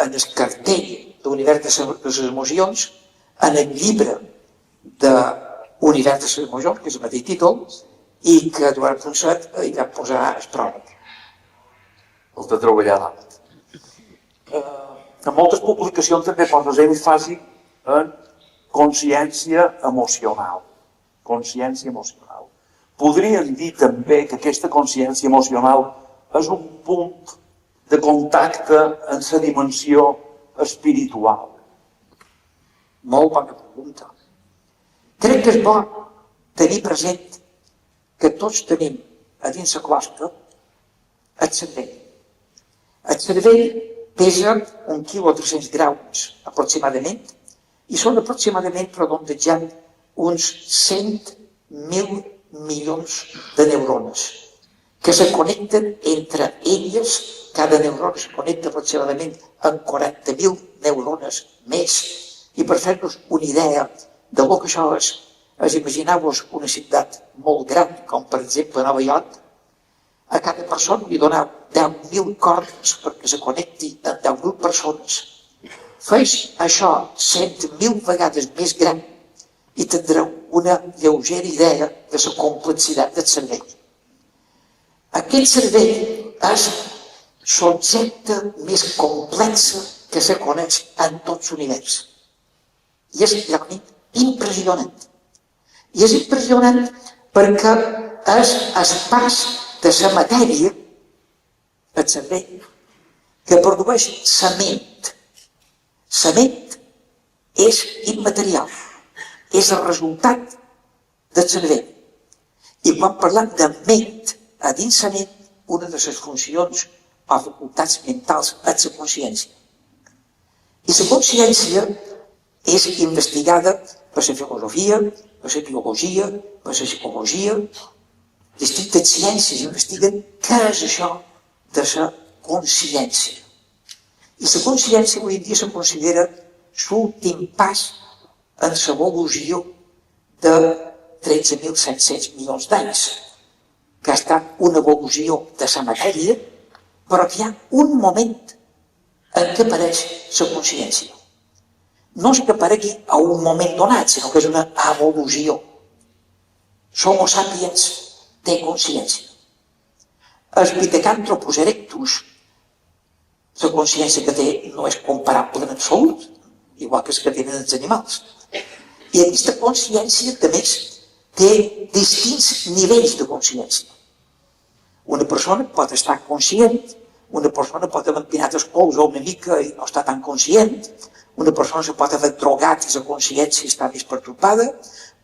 en el cartell d'Univers de les Emocions, en el llibre d'Univers de les Emocions, que és el mateix títol, i que Eduard Punset hi va posar el pròleg. El de treballar dalt. En moltes publicacions també poses èmfasi en consciència emocional. Consciència emocional. Podríem dir també que aquesta consciència emocional és un punt de contacte en la dimensió espiritual? Molt bona pregunta. Crec que és bo tenir present que tots tenim a dins la closca el cervell. El cervell pesa 1,3 kg aproximadament i són aproximadament, redondejant, uns 100.000 milions de neurones que se connecten entre elles. Cada neurona es connecta aproximadament amb 40.000 neurones més. I per fer-nos una idea de lo que això és, imagineu-vos una ciutat molt gran, com per exemple Nova York, a cada persona li doneu 10.000 cordes perquè se connecti amb 10.000 persones. Fes això 100.000 vegades més gran i tindreu una lleugera idea de la complexitat del cervell. Aquest cervell és l'objecte més complex que se coneix en tot l'univers. I és realment impressionant. I és impressionant perquè és el pas de la matèria, el cervell, que produeix la ment. La ment és immaterial, és el resultat del cervell. I quan parlem de ment, a dins la ment, una de les funcions o facultats mentals és la consciència. I la consciència és investigada per la filosofia, per la biologia, per la psicologia. Distintes ciències investiguen què és això de la consciència. I la consciència avui en dia se considera l'últim pas en l'evolució de 13.700 milions d'anys, que ha estat una evolució de la matèria, però que hi ha un moment en què apareix la consciència. No és que aparegui a un moment donat, sinó que és una evolució. Homo sapiens té consciència. El Pithecanthropus erectus, la consciència que té no és comparable en absolut, igual que els que tenen els animals. I aquesta consciència, a més, té distints nivells de consciència. Una persona pot estar conscient, una persona pot haver empinat els colze una mica i no està tan conscient, una persona se pot haver drogat i la consciència està més pertorbada,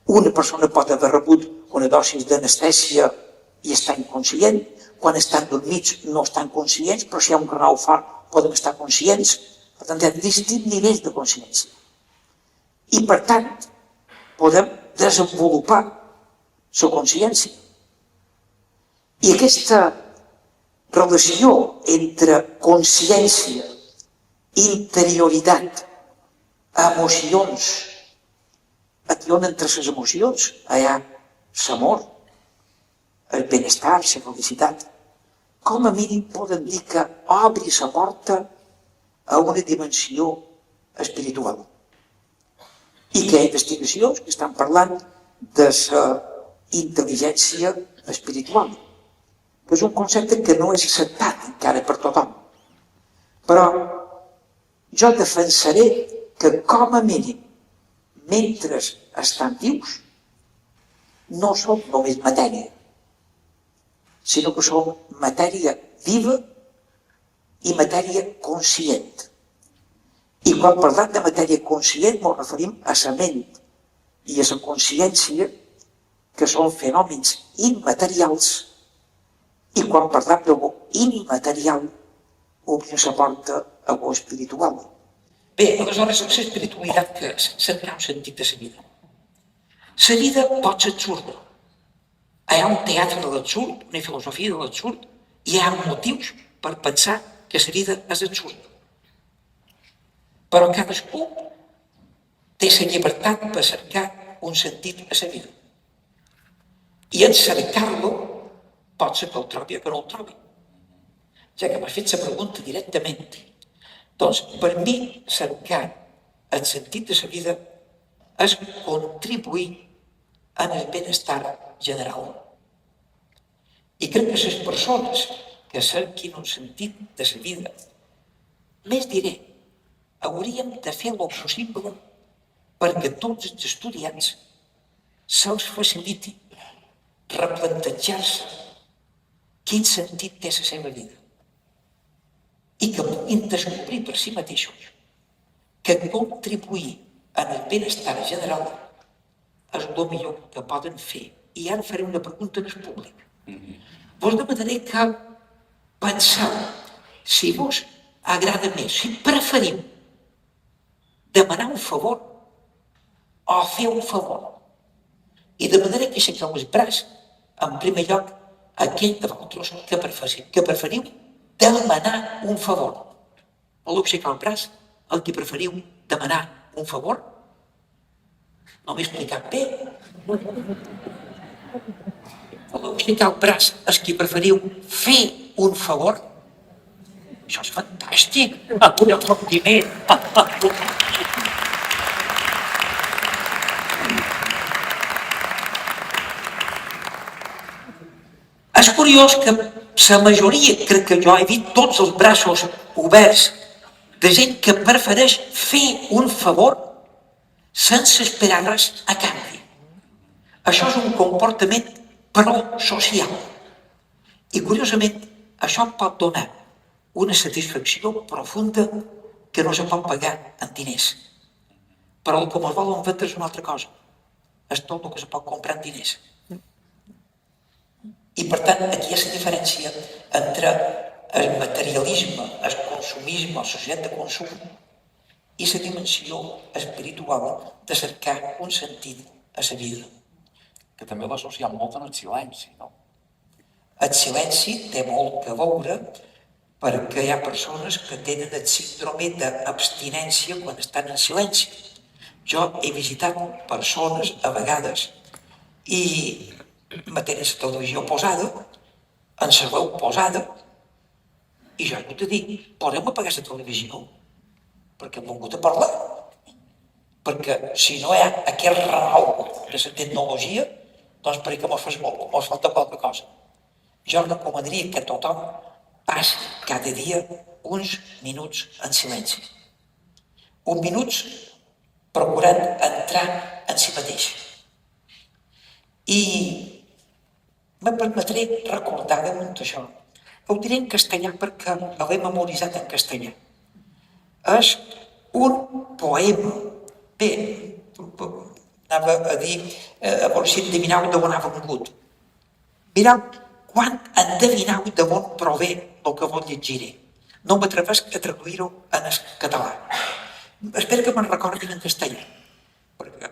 una persona pot haver rebut una dosi d'anestèsia i està inconscient, quan estan dormits no estan conscients, però si hi ha un renau fort poden estar conscients. Per tant, hi ha distints nivells de consciència. I per tant, podem desenvolupar la consciència. I aquesta relació entre consciència, interioritat, emocions, aquí on entre les emocions hi ha l'amor, el benestar, la felicitat, com a mínim poden dir que obri la porta a una dimensió espiritual. I que hi ha investigacions que estan parlant de la intel·ligència espiritual, que és un concepte que no és acceptat encara per tothom. Però jo defensaré que com a mínim, mentre estan vius, no som només matèria, sinó que som matèria viva i matèria conscient. I quan parlem de matèria conscient ens referim a la ment i a la consciència, que són fenòmens immaterials, i quan parlem de lo immaterial obrim la porta a lo espiritual. Bé, aleshores, la espiritualitat que és? Cercar un sentit de la vida. La vida pot ser absurda. Hi ha un teatre de l'absurd, una filosofia de l'absurd, i hi ha motius per pensar que la vida és absurda. Però cadascú té la llibertat per cercar un sentit a la vida. I en cercar-lo pot ser que el trobi o que no el trobi. Ja que m'has fet la pregunta directament, doncs per mi cercar el sentit de la vida és contribuir en el benestar general. I crec que les persones que cerquin un sentit de la vida, més diré, hauríem de fer el possible perquè tots els estudiants se'ls faciliti replantejar-se quin sentit té la seva vida. i que puguin descobrir per si mateixos que contribuir en el benestar general és el millor que poden fer. I ara faré una pregunta en el públic. Vos demanaré que penseu si vos agrada més, si preferiu demanar un favor o fer un favor. I demanaré que aixequeu el braç, en primer lloc, aquell de vosaltres que preferiu demanar un favor. Voleu aixecar el braç? El que preferiu demanar un favor? No m'he explicat bé. Voleu aixecar el braç? Els que preferiu fer un favor? Això és fantàstic! Un aplaudiment! És curiós que la majoria, crec que jo he vist tots els braços oberts de gent que prefereix fer un favor sense esperar res a canvi. Això és un comportament prosocial. I curiosament, això pot donar una satisfacció profunda que no se pot pagar en diners. Però el que ens volen vendre és una altra cosa. És tot el que se pot comprar en diners. I per tant, aquí hi ha la diferència entre el materialisme, el consumisme, la societat de consum i la dimensió espiritual de cercar un sentit a la vida. Que també l'associem molt en el silenci, no? El silenci té molt a veure perquè hi ha persones que tenen el síndrome d'abstinència quan estan en silenci. Jo he visitat persones a vegades i me tenen la televisió posada, en la veu posada, i jo he hagut de dir, podem apagar la televisió? Perquè hem vingut a parlar. Perquè si no hi ha aquest renou de la tecnologia, doncs per què mos falta qualque cosa. Jo recomanaria que tothom passi cada dia uns minuts en silenci. Uns minuts procurant entrar en si mateix. I me permetré recordar damunt això. Ho diré en castellà perquè l'he memoritzat en castellà. És un poema. Bé, anava a dir, a veure si endevinau d'on ha vingut. Mireu, quan endevinau d'on prové el que vos llegiré. No m'atrevesc a traduir-ho en català. Espero que me'n recordin en castellà, perquè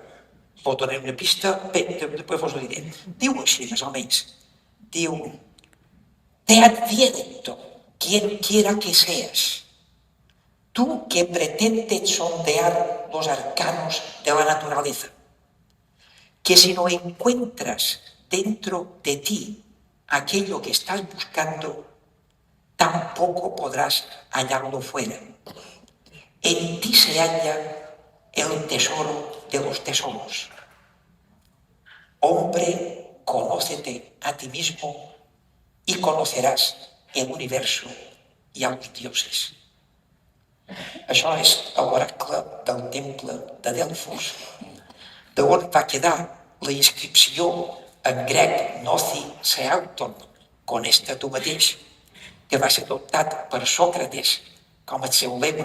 vos donaré una pista, bé, després vos ho diré. Diu així, més o menys. Diu, te advierto, quien quiera que seas, tú que pretendes sondear los arcanos de la naturaleza, que si no encuentras dentro de ti aquello que estás buscando, tampoco podrás hallarlo fuera. En ti se halla el tesoro de los tesoros. Hombre, conócete a ti mismo y conocerás el universo y a los dioses. Això és l'oracle del temple de Delfos, d'on va quedar la inscripció en grec Noci Seauton, conesta tu mateix, que va ser adoptat per Sòcrates com el seu lema,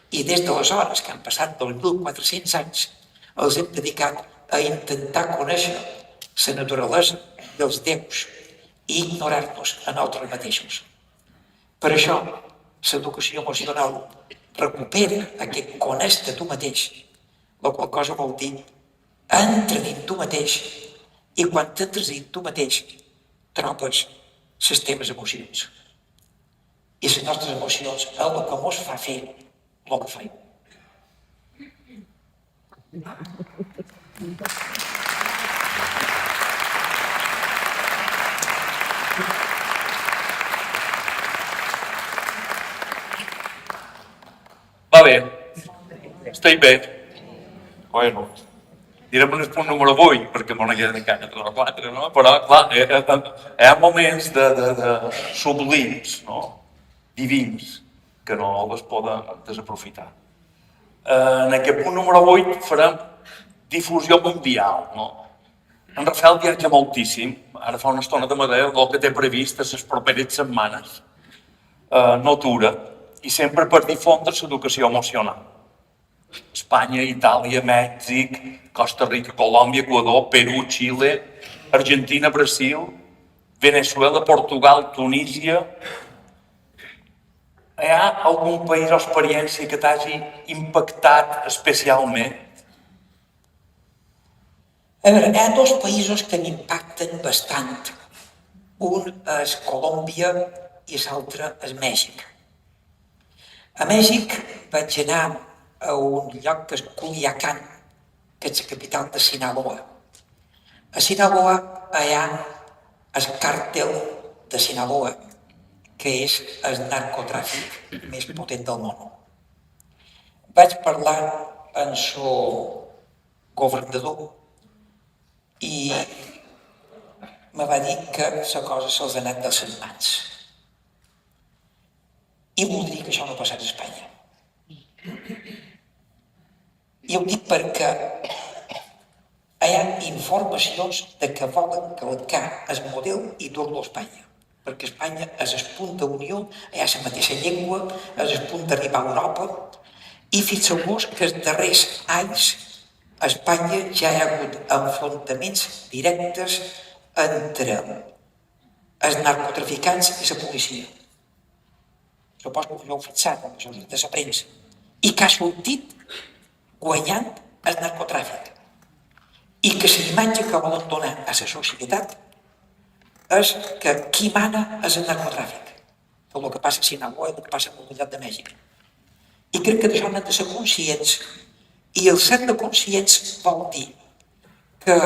i des d'aleshores, que han passat 2.400 anys, els hem dedicat a intentar conèixer la naturalesa dels déus i ignorar-nos a nosaltres mateixos. Per això, l'educació emocional recupera aquest conèixer tu mateix, la qual cosa vol dir entra dins tu mateix i quan t'entres dins tu mateix trobes les teves emocions. I les nostres emocions és el que mos fa fer el que fem. Va bé, estic bé. Bueno, direm el punt número 8, perquè m'ho queden encara 3 o 4, no? Però, clar, hi ha moments de sublims, no? Divins, que no els poden desaprofitar. En aquest punt número 8 farem difusió mundial, no? En Rafael viatja moltíssim, ara fa una estona de Madeira, el que té previst les properes setmanes. No atura. i sempre per difondre l'educació emocional. Espanya, Itàlia, Mèxic, Costa Rica, Colòmbia, Equador, Perú, Xile, Argentina, Brasil, Venezuela, Portugal, Tunísia. Hi ha algun país o experiència que t'hagi impactat especialment? A veure, hi ha dos països que m'impacten bastant. Un és Colòmbia i l'altre és Mèxic. A Mèxic vaig anar a un lloc que és Culiacán, que és la capital de Sinaloa. A Sinaloa hi ha el càrtel de Sinaloa, que és el narcotràfic més potent del món. Vaig parlar amb el governador i me va dir que la cosa se'ls ha anat de les mans. I voldria que això no passés a Espanya. I ho dic perquè hi ha informacions de que volen calcar el model i dur-lo a Espanya. Perquè Espanya és el punt d'unió, hi ha la mateixa llengua, és el punt d'arribar a Europa. I fixeu-vos que els darrers anys a Espanya ja hi ha hagut enfrontaments directes entre els narcotraficants i la policia. Suposo que ho heu fixat, això és de la premsa. I que ha sortit guanyant el narcotràfic. I que la imatge que volen donar a la societat és que qui mana és el narcotràfic. Tot el que passa a Sinaloa i el que passa a la comunitat de Mèxic. I crec que d'això hem de ser conscients. I el ser de conscients vol dir que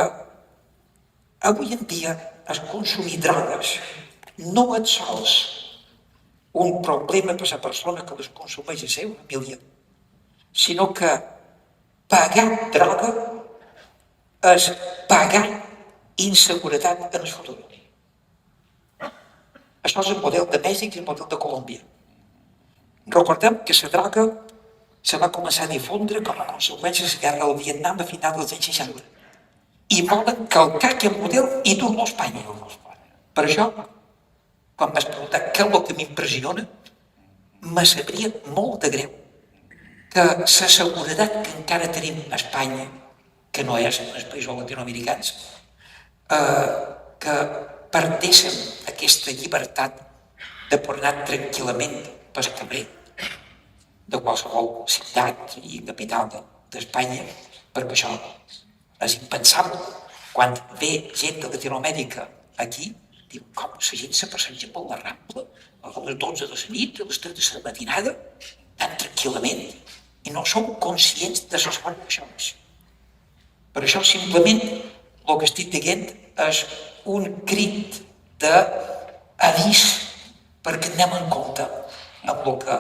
avui en dia el consumir drogues no és sols un problema per a la persona que les consumeix a la seva família, sinó que pagar droga és pagar inseguretat en el futur. Això és el model de Mèxic i el model de Colòmbia. Recordem que la droga se va començar a difondre com a conseqüència de la guerra del Vietnam a finals dels anys 60. I volen calcar aquest model i dur-lo a Espanya. Per això, quan m'has preguntat què és el que m'impressiona, me sabria molt de greu que la seguretat que encara tenim a Espanya, que no és en els països latinoamericans, que perdéssim aquesta llibertat de poder anar tranquil·lament pel carrer de qualsevol ciutat i capital d'Espanya, perquè això és impensable. Quan ve gent de Latinoamèrica aquí, diu, com la gent se passeja per la Rambla a les 12 de la nit, a les 3 de la matinada, tan tranquil·lament, i no som conscients de l'esforç que això és. Per això simplement el que estic dient és un crit d'avís perquè anem en compte amb el que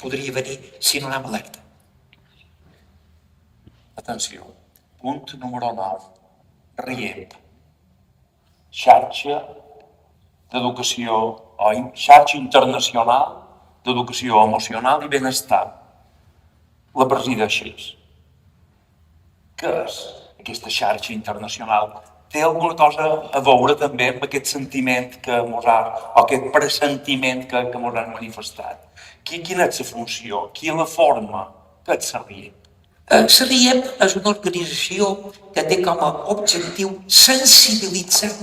podria venir si no anem alerta. Atenció, punt número 9. RIEP, xarxa d'educació o xarxa internacional d'educació emocional i benestar. La presideixes. Què és aquesta xarxa internacional? Té alguna cosa a veure també amb aquest sentiment que mos ha, o aquest pressentiment que mos han manifestat? Quina és la funció? Qui la forma? Què és la RIEP? La RIEP és una organització que té com a objectiu sensibilitzar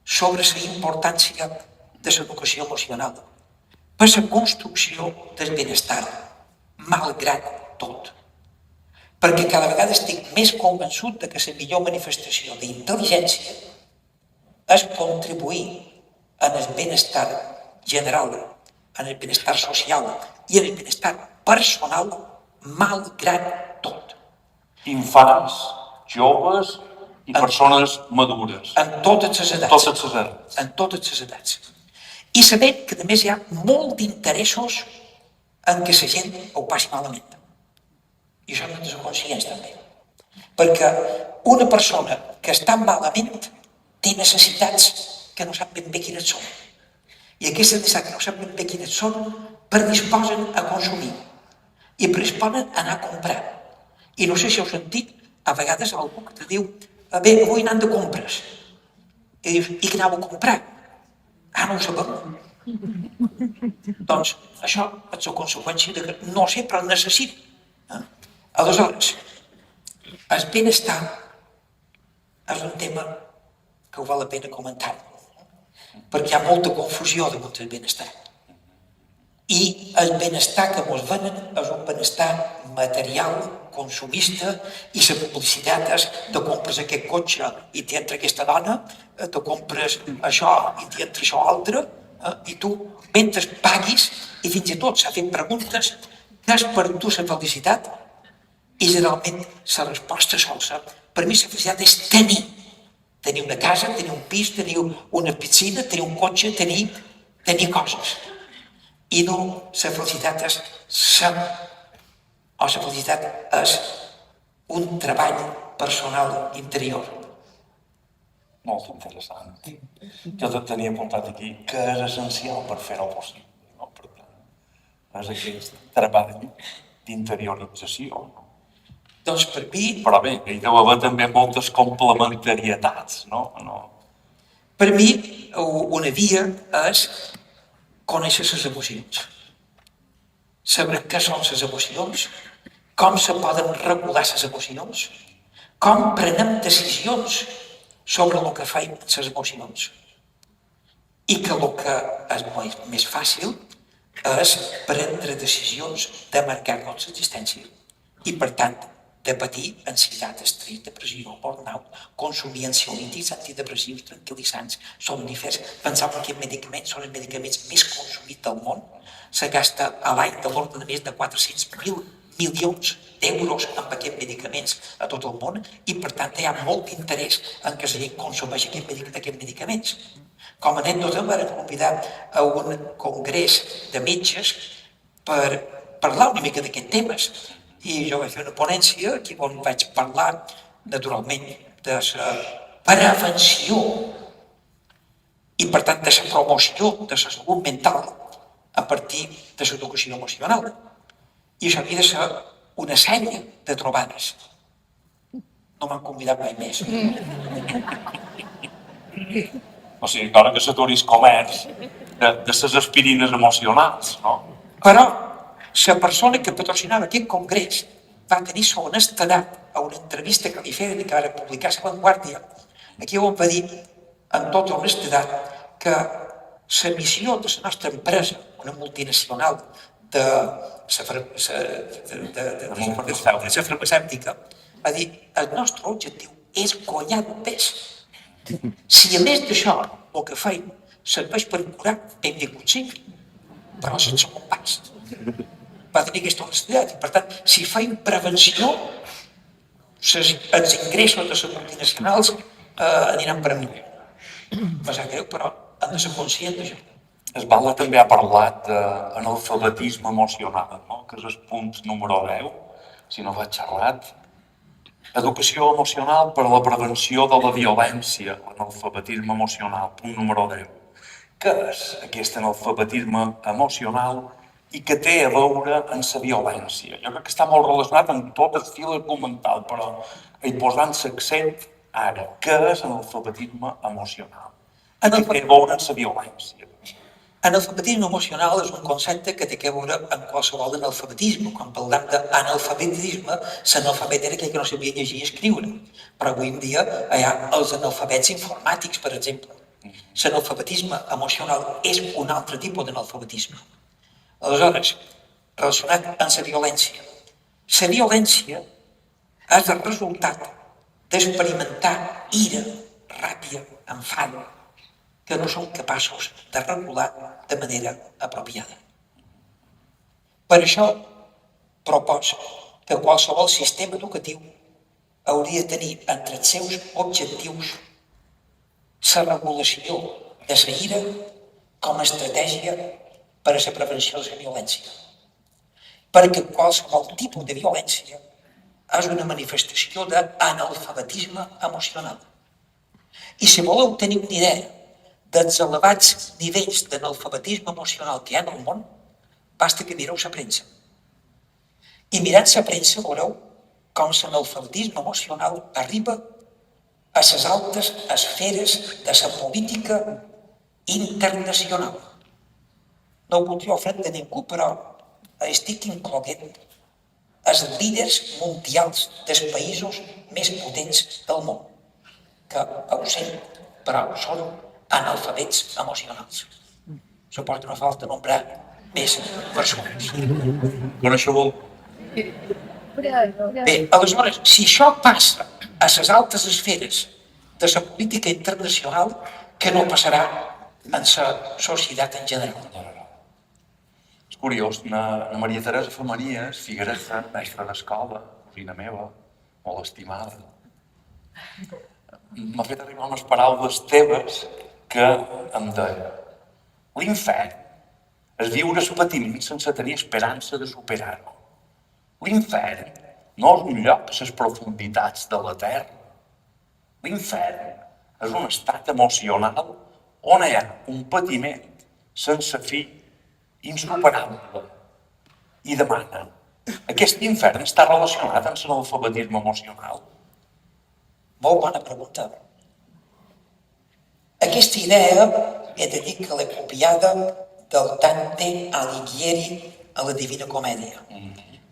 sobre la importància de l'educació emocional per la construcció del benestar, malgrat tot. Perquè cada vegada estic més convençut que la millor manifestació d'intel·ligència és contribuir en el benestar general, en el benestar social i en el benestar personal, malgrat tot. Infants, joves i persones madures. En totes les edats. Totes les edats. En totes les edats. I sabent que a més hi ha molt d'interessos en què la gent ho passi malament. I això no és conscients també. Perquè una persona que està malament té necessitats que no sap ben bé quines són. I aquestes necessitats que no sap ben bé quines són predisposen a consumir i predisposen a anar a comprar. I no sé si heu sentit a vegades algú que te diu bé, avui anant de compres. I dius, i què aneu a comprar? Ah, no ho sabem. Doncs això és la conseqüència de que no sempre el necessito. Aleshores, el benestar és un tema que val la pena comentar, perquè hi ha molta confusió damunt del benestar. I el benestar que ens venen és un benestar material, consumista, i la publicitat és te compres aquest cotxe i t'hi entra aquesta dona, te compres això i t'hi entra això altre, i tu, mentre paguis, i fins i tot s'ha fet preguntes, què és per tu la felicitat? I generalment la resposta solsa, per mi la felicitat és tenir una casa, tenir un pis, tenir una piscina, tenir un cotxe, tenir coses. I no, la felicitat és la felicitat és un treball personal interior. Molt interessant. Jo tenia apuntat aquí que és essencial per fer-ho possible. No? Per tant, és aquest treball d'interiorització. Doncs per mi... Però bé, hi deu haver també moltes complementarietats, no? Per mi, una via és conèixer les emocions. Saber què són les emocions, com se poden regular les emocions, com prenem decisions sobre el que feim amb les emocions. I que el que és més fàcil és prendre decisions de marcar-nos l'existència. I per tant, de patir ansietat, estrès, depressió, burnout, consumir ansiolítics, antidepressius, tranquil·litzants, somnífers, pensar que aquests medicaments són els medicaments més consumits del món. Se gasta a l'any de l'ordre de més de 400.000 milions d'euros amb aquests medicaments a tot el món i per tant hi ha molt d'interès en que la gent consumeixi aquests medicaments. Com a anècdota, em van convidar a un congrés de metges per parlar una mica d'aquests temes. I jo vaig fer una ponència aquí on vaig parlar, naturalment, de la prevenció i, per tant, de la promoció de la salut mental a partir de l'educació emocional. I això havia de ser una sèrie de trobades. No m'han convidat mai més. O sigui, encara que s'aturis comerç de les aspirines emocionals, no? Però la persona que patrocinava aquest congrés va tenir l'honestedat a una entrevista que li feien i que va publicar a La Vanguardia, aquí on va dir amb tota honestedat que la missió de la nostra empresa, una multinacional de la farmacèutica, va dir el nostre objectiu és guanyar pes. Si a més d'això el que feim serveix per curar, benvingut sigui, però sense un pas. Va tenir aquesta honestedat i, per tant, si feim prevenció, els ingressos de les multinacionals aniran per amunt. Em sap greu, però hem de ser conscients d'això. Es Bala també ha parlat d'analfabetisme emocional, no? Que és el punt número 10, si no vaig errat. Educació emocional per a la prevenció de la violència, l'analfabetisme emocional, punt número 10. Què és aquest analfabetisme emocional i que té a veure amb la violència? Jo crec que està molt relacionat amb tot el fil argumental, però hi posant l'accent ara. Què és l'analfabetisme emocional? I què té a veure amb la violència? Analfabetisme emocional és un concepte que té a veure amb qualsevol analfabetisme. Quan parlem d'analfabetisme, l'analfabet era aquell que no sabia llegir i escriure. Però avui en dia hi ha els analfabets informàtics, per exemple. L'analfabetisme emocional és un altre tipus d'analfabetisme. Aleshores, relacionat amb la violència. La violència és el resultat d'experimentar ira, ràbia, enfant, que no som capaços de regular de manera apropiada. Per això proposo que qualsevol sistema educatiu hauria de tenir entre els seus objectius la regulació de la ira com a estratègia per a la prevenció de la violència. Perquè qualsevol tipus de violència és una manifestació d'analfabetisme emocional. I si voleu tenir una idea dels elevats nivells d'analfabetisme emocional que hi ha en el món, basta que mireu la premsa. I mirant la premsa veureu com l'analfabetisme emocional arriba a les altes esferes de la política internacional. no ho voldria ofendre ningú, però estic incloent els líders mundials dels països més potents del món, que ho sent, però són analfabets emocionals. Suposo que no falta nombrar més persones. Coneixeu? Bé, aleshores, si això passa a les altes esferes de la política internacional, què no passarà en la societat en general? És curiós, na Maria Teresa Femenies, Figuereta, mestra d'escola, cosina meva, molt estimada, m'ha fet arribar unes paraules teves que em deia: l'infern és viure el patiment sense tenir esperança de superar-ho. L'infern no és un lloc a les profunditats de la terra. L'infern és un estat emocional on hi ha un patiment sense fi, insuperable. I demana: aquest infern està relacionat amb l'alfabetisme emocional? Molt bona pregunta. Aquesta idea he de dir que l'he copiada del Dante Alighieri a la Divina Comèdia,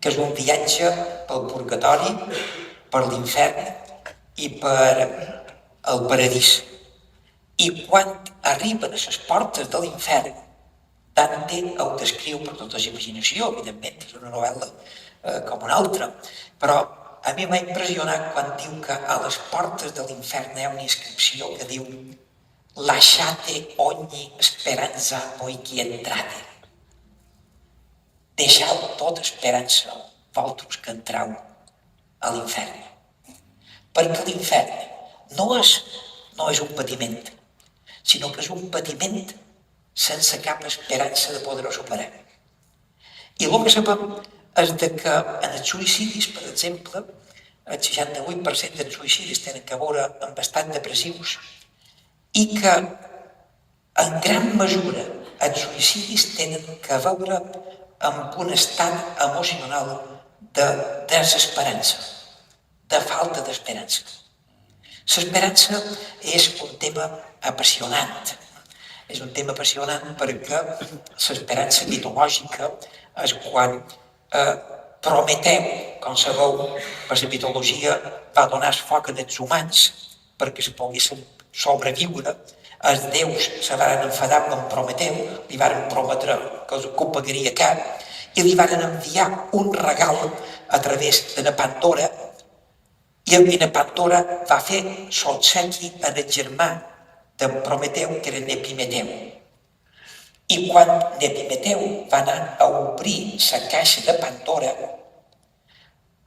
que és un viatge pel purgatori, per l'infern i per el paradís. I quan arriben a les portes de l'infern, Dante ho descriu per tota la imaginació, evidentment, és una novel·la com una altra, però a mi m'ha impressionat quan diu que a les portes de l'infern hi ha una inscripció que diu: lasciate ogni speranza voi qui entrate. Deixeu tota esperança, vosaltres que entreu a l'infern. Perquè l'infern no és un patiment, sinó que és un patiment sense cap esperança de poder-ho superar. I el que sabem és que en els suïcidis, per exemple, el 68% dels suïcidis tenen a veure amb estats depressius i que en gran mesura els suïcidis tenen a veure amb un estat emocional de desesperança, de falta d'esperança. L'esperança és un tema apassionant. És un tema apassionant perquè l'esperança mitològica és quan Prometeu, com sabeu, per la mitologia, va donar el foc als humans perquè se poguessin sobreviure. Els déus se van enfadar amb Prometeu, li van prometre que els pagaria car i li van enviar un regal a través de la Pandora, i la Pandora va fer l'obsequi a el germà de Prometeu, que era Epimeteu. I quan Epimeteu va anar a obrir la caixa de Pandora,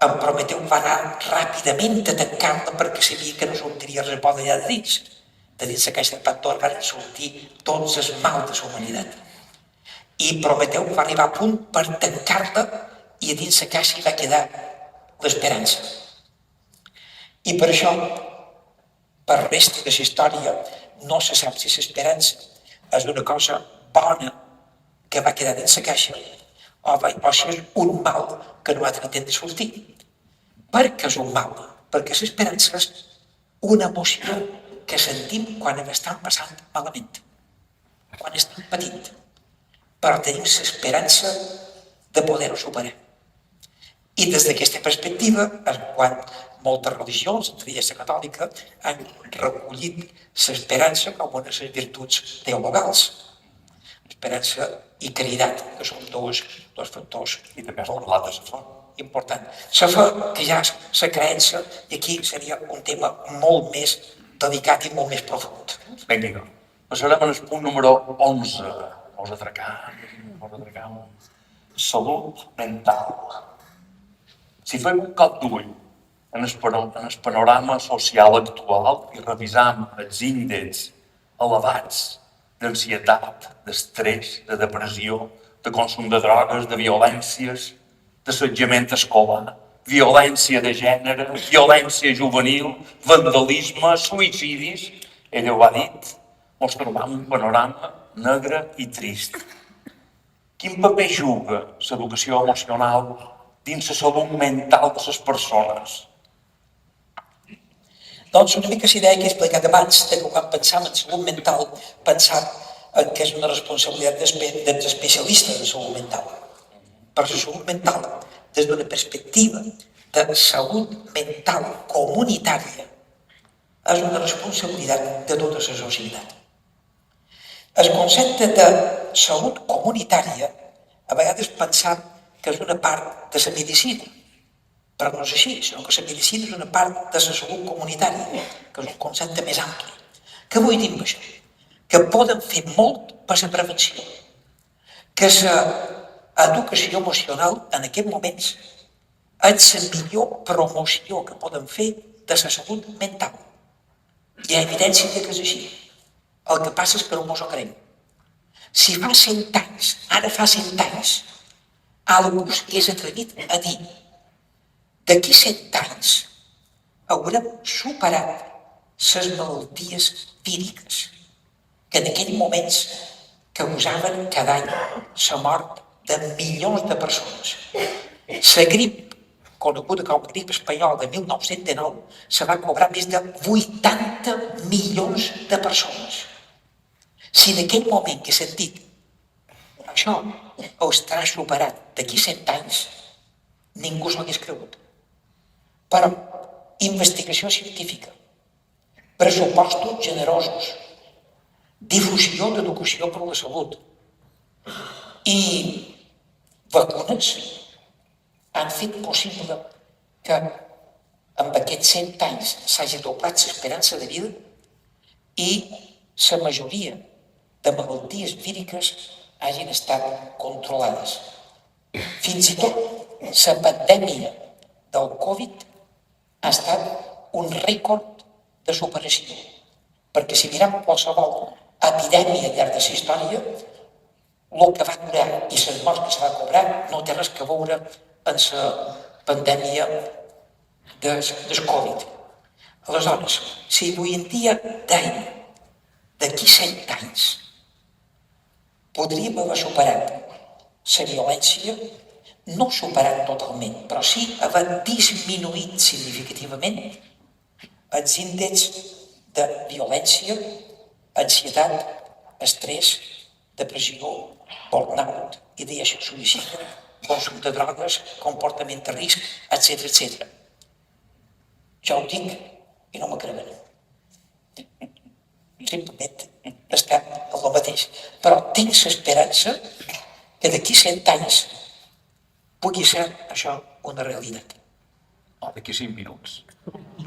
en Prometeu va anar ràpidament a tancar-la perquè sabia que no sortiria res bo d'allà de dins. De dins la caixa de Pandora van sortir tots els mals de la humanitat. I Prometeu va arribar a punt per tancar-la i a dins la caixa hi va quedar l'esperança. I per això, per resta de la història, no se sap si l'esperança és una cosa bona que va quedar dins la caixa o això és un mal que nosaltres intentem sortir. Per què és un mal? Perquè l'esperança és una emoció que sentim quan ens estan passant malament, quan estem patint, però tenim l'esperança de poder-ho superar. I des d'aquesta perspectiva és quan moltes religions, entre elles la catòlica, han recollit l'esperança com una de les virtuts teologals. Esperança i caritat, que són dos factors. I també has parlat de la fe. Important. La fe, que ja és la creença, i aquí seria un tema molt més delicat i molt més profund. Vinga, passarem al punt número 11. Vamos a atracar. Salut mental. Si fem un cop d'ull en el panorama social actual i revisam els índexs elevats d'ansietat, d'estrès, de depressió, de consum de drogues, de violències, d'assetjament escolar, violència de gènere, violència juvenil, vandalisme, suïcidis, ella ho ha dit, mos trobam un panorama negre i trist. Quin paper juga l'educació emocional dins la salut mental de les persones? Doncs una mica la idea que he explicat abans, que quan pensam en salut mental, pensam que és una responsabilitat dels especialistes de salut mental. Però la salut mental, des d'una perspectiva de salut mental comunitària, és una responsabilitat de tota la societat. El concepte de salut comunitària a vegades pensam que és una part de la medicina, però no és així, sinó que la medicina és una part de la salut comunitària, que és un concepte més ampli. Què vull dir amb això? Que poden fer molt per la prevenció, que l'educació emocional en aquests moments és la millor promoció que poden fer de la salut mental. Hi ha evidència que és així. El que passa és que no mos ho creiem. Si fa 100 anys, ara fa 100 anys, algú s'hagués atrevit a dir d'aquí 100 anys haurem superat les malalties víriques que en aquells moments causaven cada any la mort de milions de persones. La grip, coneguda com a grip espanyola de 1909, se va cobrar més de 80 milions de persones. Si en aquell moment que he sentit això ho estarà superat d'aquí 100 anys, ningú s'ho hagués cregut. Però investigació científica, pressupostos generosos, difusió d'educació per la salut i vacunes han fet possible que amb aquests 100 anys s'hagi doblat l'esperança de vida i la majoria de malalties víriques hagin estat controlades. Fins i tot la pandèmia del Covid ha estat un rècord de superació, perquè si mirem qualsevol epidèmia al llarg de la història, el que va durar i les morts que se va cobrar no té res a veure amb la pandèmia del Covid. Aleshores, si avui en dia deim d'aquí 100 anys podríem haver superat la violència, no superat totalment, però sí haver disminuït significativament els índexs de violència, ansietat, estrès, depressió, burnout, ideació suïcida, consum de drogues, comportament de risc, etc. Jo ho dic i no me creuen. Simplement està el mateix. Però tinc l'esperança que d'aquí 100 anys pugui ser això una realitat. O d'aquí 5 minuts.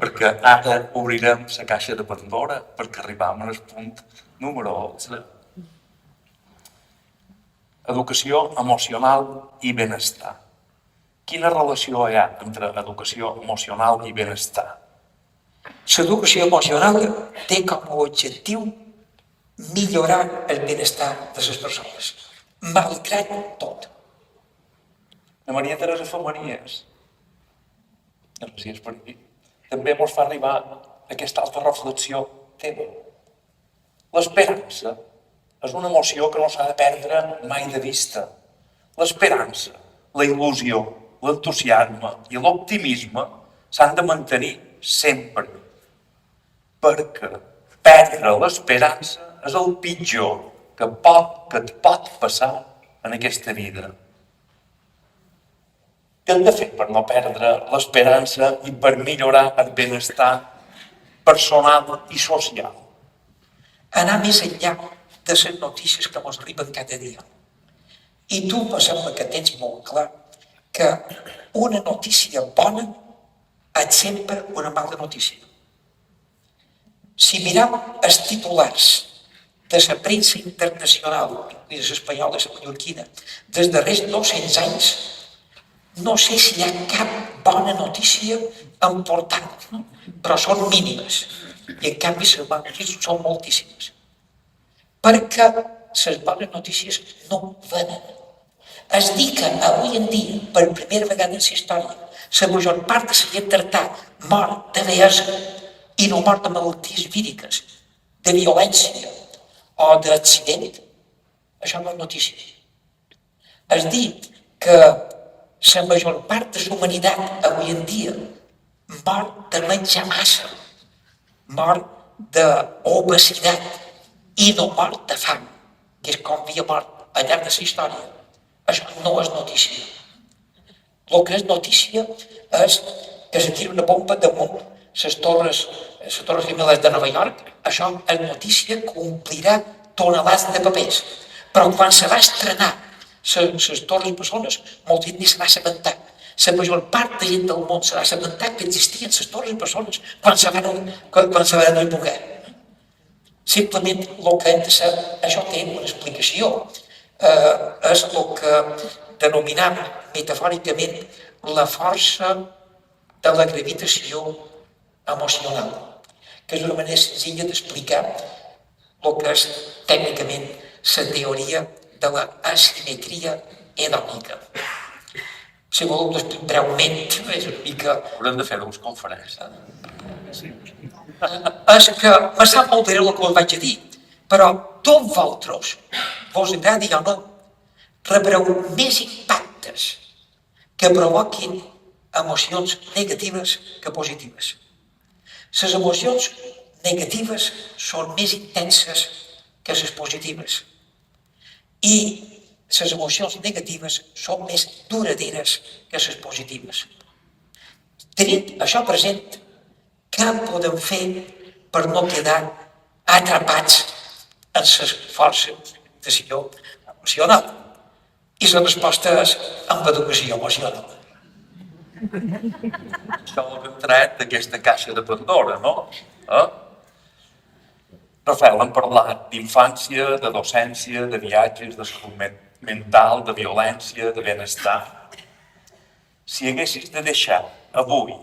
Perquè ara obrirem la caixa de Pandora perquè arribam al punt número 11. Educació emocional i benestar. Quina relació hi ha entre educació emocional i benestar? L'educació emocional té com a objectiu millorar el benestar de les persones, malgrat tot. La Maria Teresa Femenies, no sé si és per aquí, també ens fa arribar aquesta altra reflexió teva. L'esperança és una emoció que no s'ha de perdre mai de vista. L'esperança, la il·lusió, l'entusiasme i l'optimisme s'han de mantenir sempre. Perquè perdre l'esperança és el pitjor que et pot passar en aquesta vida. Què hem de fer per no perdre l'esperança i per millorar el benestar personal i social? Anar més enllà de les notícies que ens arriben cada dia. I tu em sembla que tens molt clar que una notícia bona és sempre una mala notícia. Si mirem els titulars de la premsa internacional, inclús l'espanyola i la mallorquina, dels darrers 200 anys, no sé si hi ha cap bona notícia important, però són mínimes. I en canvi les bones notícies són moltíssimes. Perquè les bones notícies no venen. Es diu que avui en dia, per primera vegada en la història, la major part de la gent tractar mor de vellesa i no mor de malalties víriques, de violència o d'accident. Això no és notícia. Es diu que la major part de la humanitat avui en dia mor de menjar massa, mor d'obesitat i no mor de fam. que és com havia mort al llarg de la història. Això no és notícia. El que és notícia és que se tira una bomba damunt les torres gemeles de Nova York. Això és notícia que omplirà tonelats de papers. Però quan se va estrenar les torres bessones, molta gent ni se va assabentar. La major part de gent del món se va assabentar que existien les torres bessones quan se van esbocar. Simplement el que hem de ser, això té una explicació, és el que denominar metafòricament la força de la gravitació emocional, que és una manera senzilla d'explicar el que és tècnicament la teoria de la asimetria hedònica. Si voleu l'explicar breument, és una mica... Haurem de fer dues conferències. És que me sap molt greu el que us vaig a dir, però tots vosaltres, vos agradi o no, rebreu més impactes que provoquin emocions negatives que positives. Les emocions negatives són més intenses que les positives i les emocions negatives són més duraderes que les positives. Tenint això present, què podem fer per no quedar atrapats en les forces d'educació emocional? I la resposta és amb educació emocional. Això ho hem tret d'aquesta caixa de Pandora, no? Rafael, hem parlat d'infància, de docència, de viatges, de salut mental, de violència, de benestar. Si haguessis de deixar avui,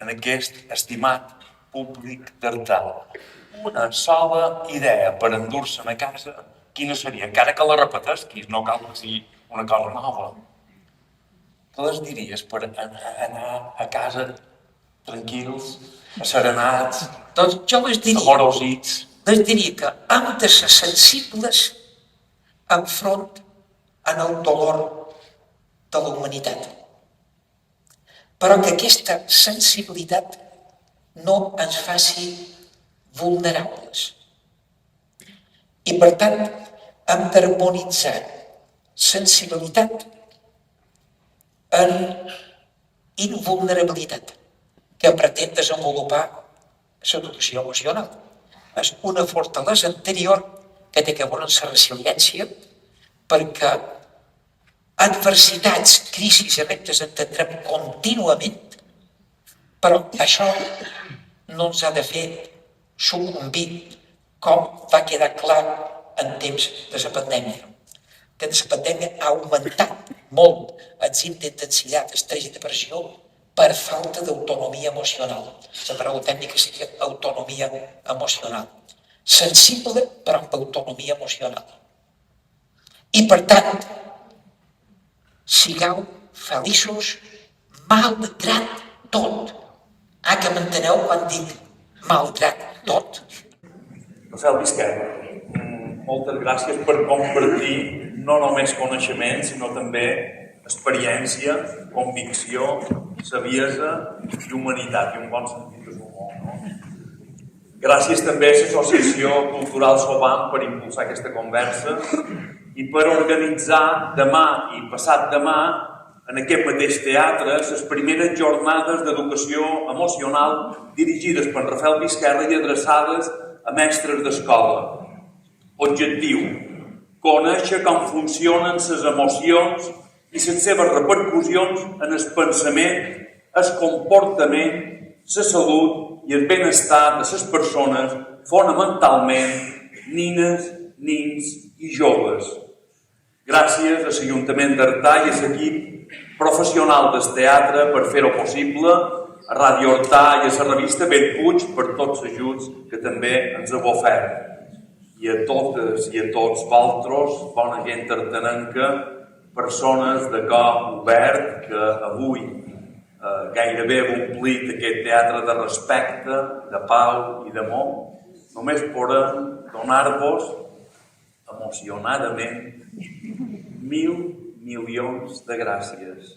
en aquest estimat públic d'Artà, una sola idea per endur-se'n a casa, quina seria? Encara que la repetesquis, no cal que sigui una cosa nova. Què les diries per anar a casa tranquils, asserenats, Doncs jo les diria que hem de ser sensibles enfront en el dolor de la humanitat. Però que aquesta sensibilitat no ens faci vulnerables. I per tant hem d'harmonitzar sensibilitat en invulnerabilitat, que pretén desenvolupar l'educació emocional. És una fortalesa anterior que té que veure amb la resiliència, perquè adversitats, crisis i reptes en tindrem contínuament, però això no ens ha de fer sucumbir, com va quedar clar en temps de la pandèmia. Que la pandèmia ha augmentat molt els índexs d'intensitat, estrès i depressió per falta d'autonomia emocional. La paraula tècnica seria autonomia emocional. Sensible, però amb autonomia emocional. I per tant, sigueu feliços malgrat tot. Que m'enteneu quan dic malgrat tot? Rafael Visquer, moltes gràcies per compartir no només coneixement, sinó també experiència, convicció, saviesa i humanitat, i un bon sentit de l'humor. No? Gràcies també a l'Associació Cultural Sovam per impulsar aquesta conversa i per organitzar demà i passat demà en aquest mateix teatre les primeres jornades d'educació emocional dirigides per Rafael Visquerra i adreçades a mestres d'escola. Objectiu: conèixer com funcionen les emocions i les seves repercussions en el pensament, el comportament, la salut i el benestar de les persones, fonamentalment nines, nins i joves. Gràcies a l'Ajuntament d'Artà i a l'equip professional del teatre per fer-ho possible, a Ràdio Artà i a la revista Bellpuig per tots els ajuts que també ens heu ofert. I a totes i a tots vosaltres, bona gent artanenca, persones de cor obert que avui gairebé heu omplit aquest teatre de respecte, de pau i d'amor, només podem donar-vos emocionadament 1.000 milions de gràcies.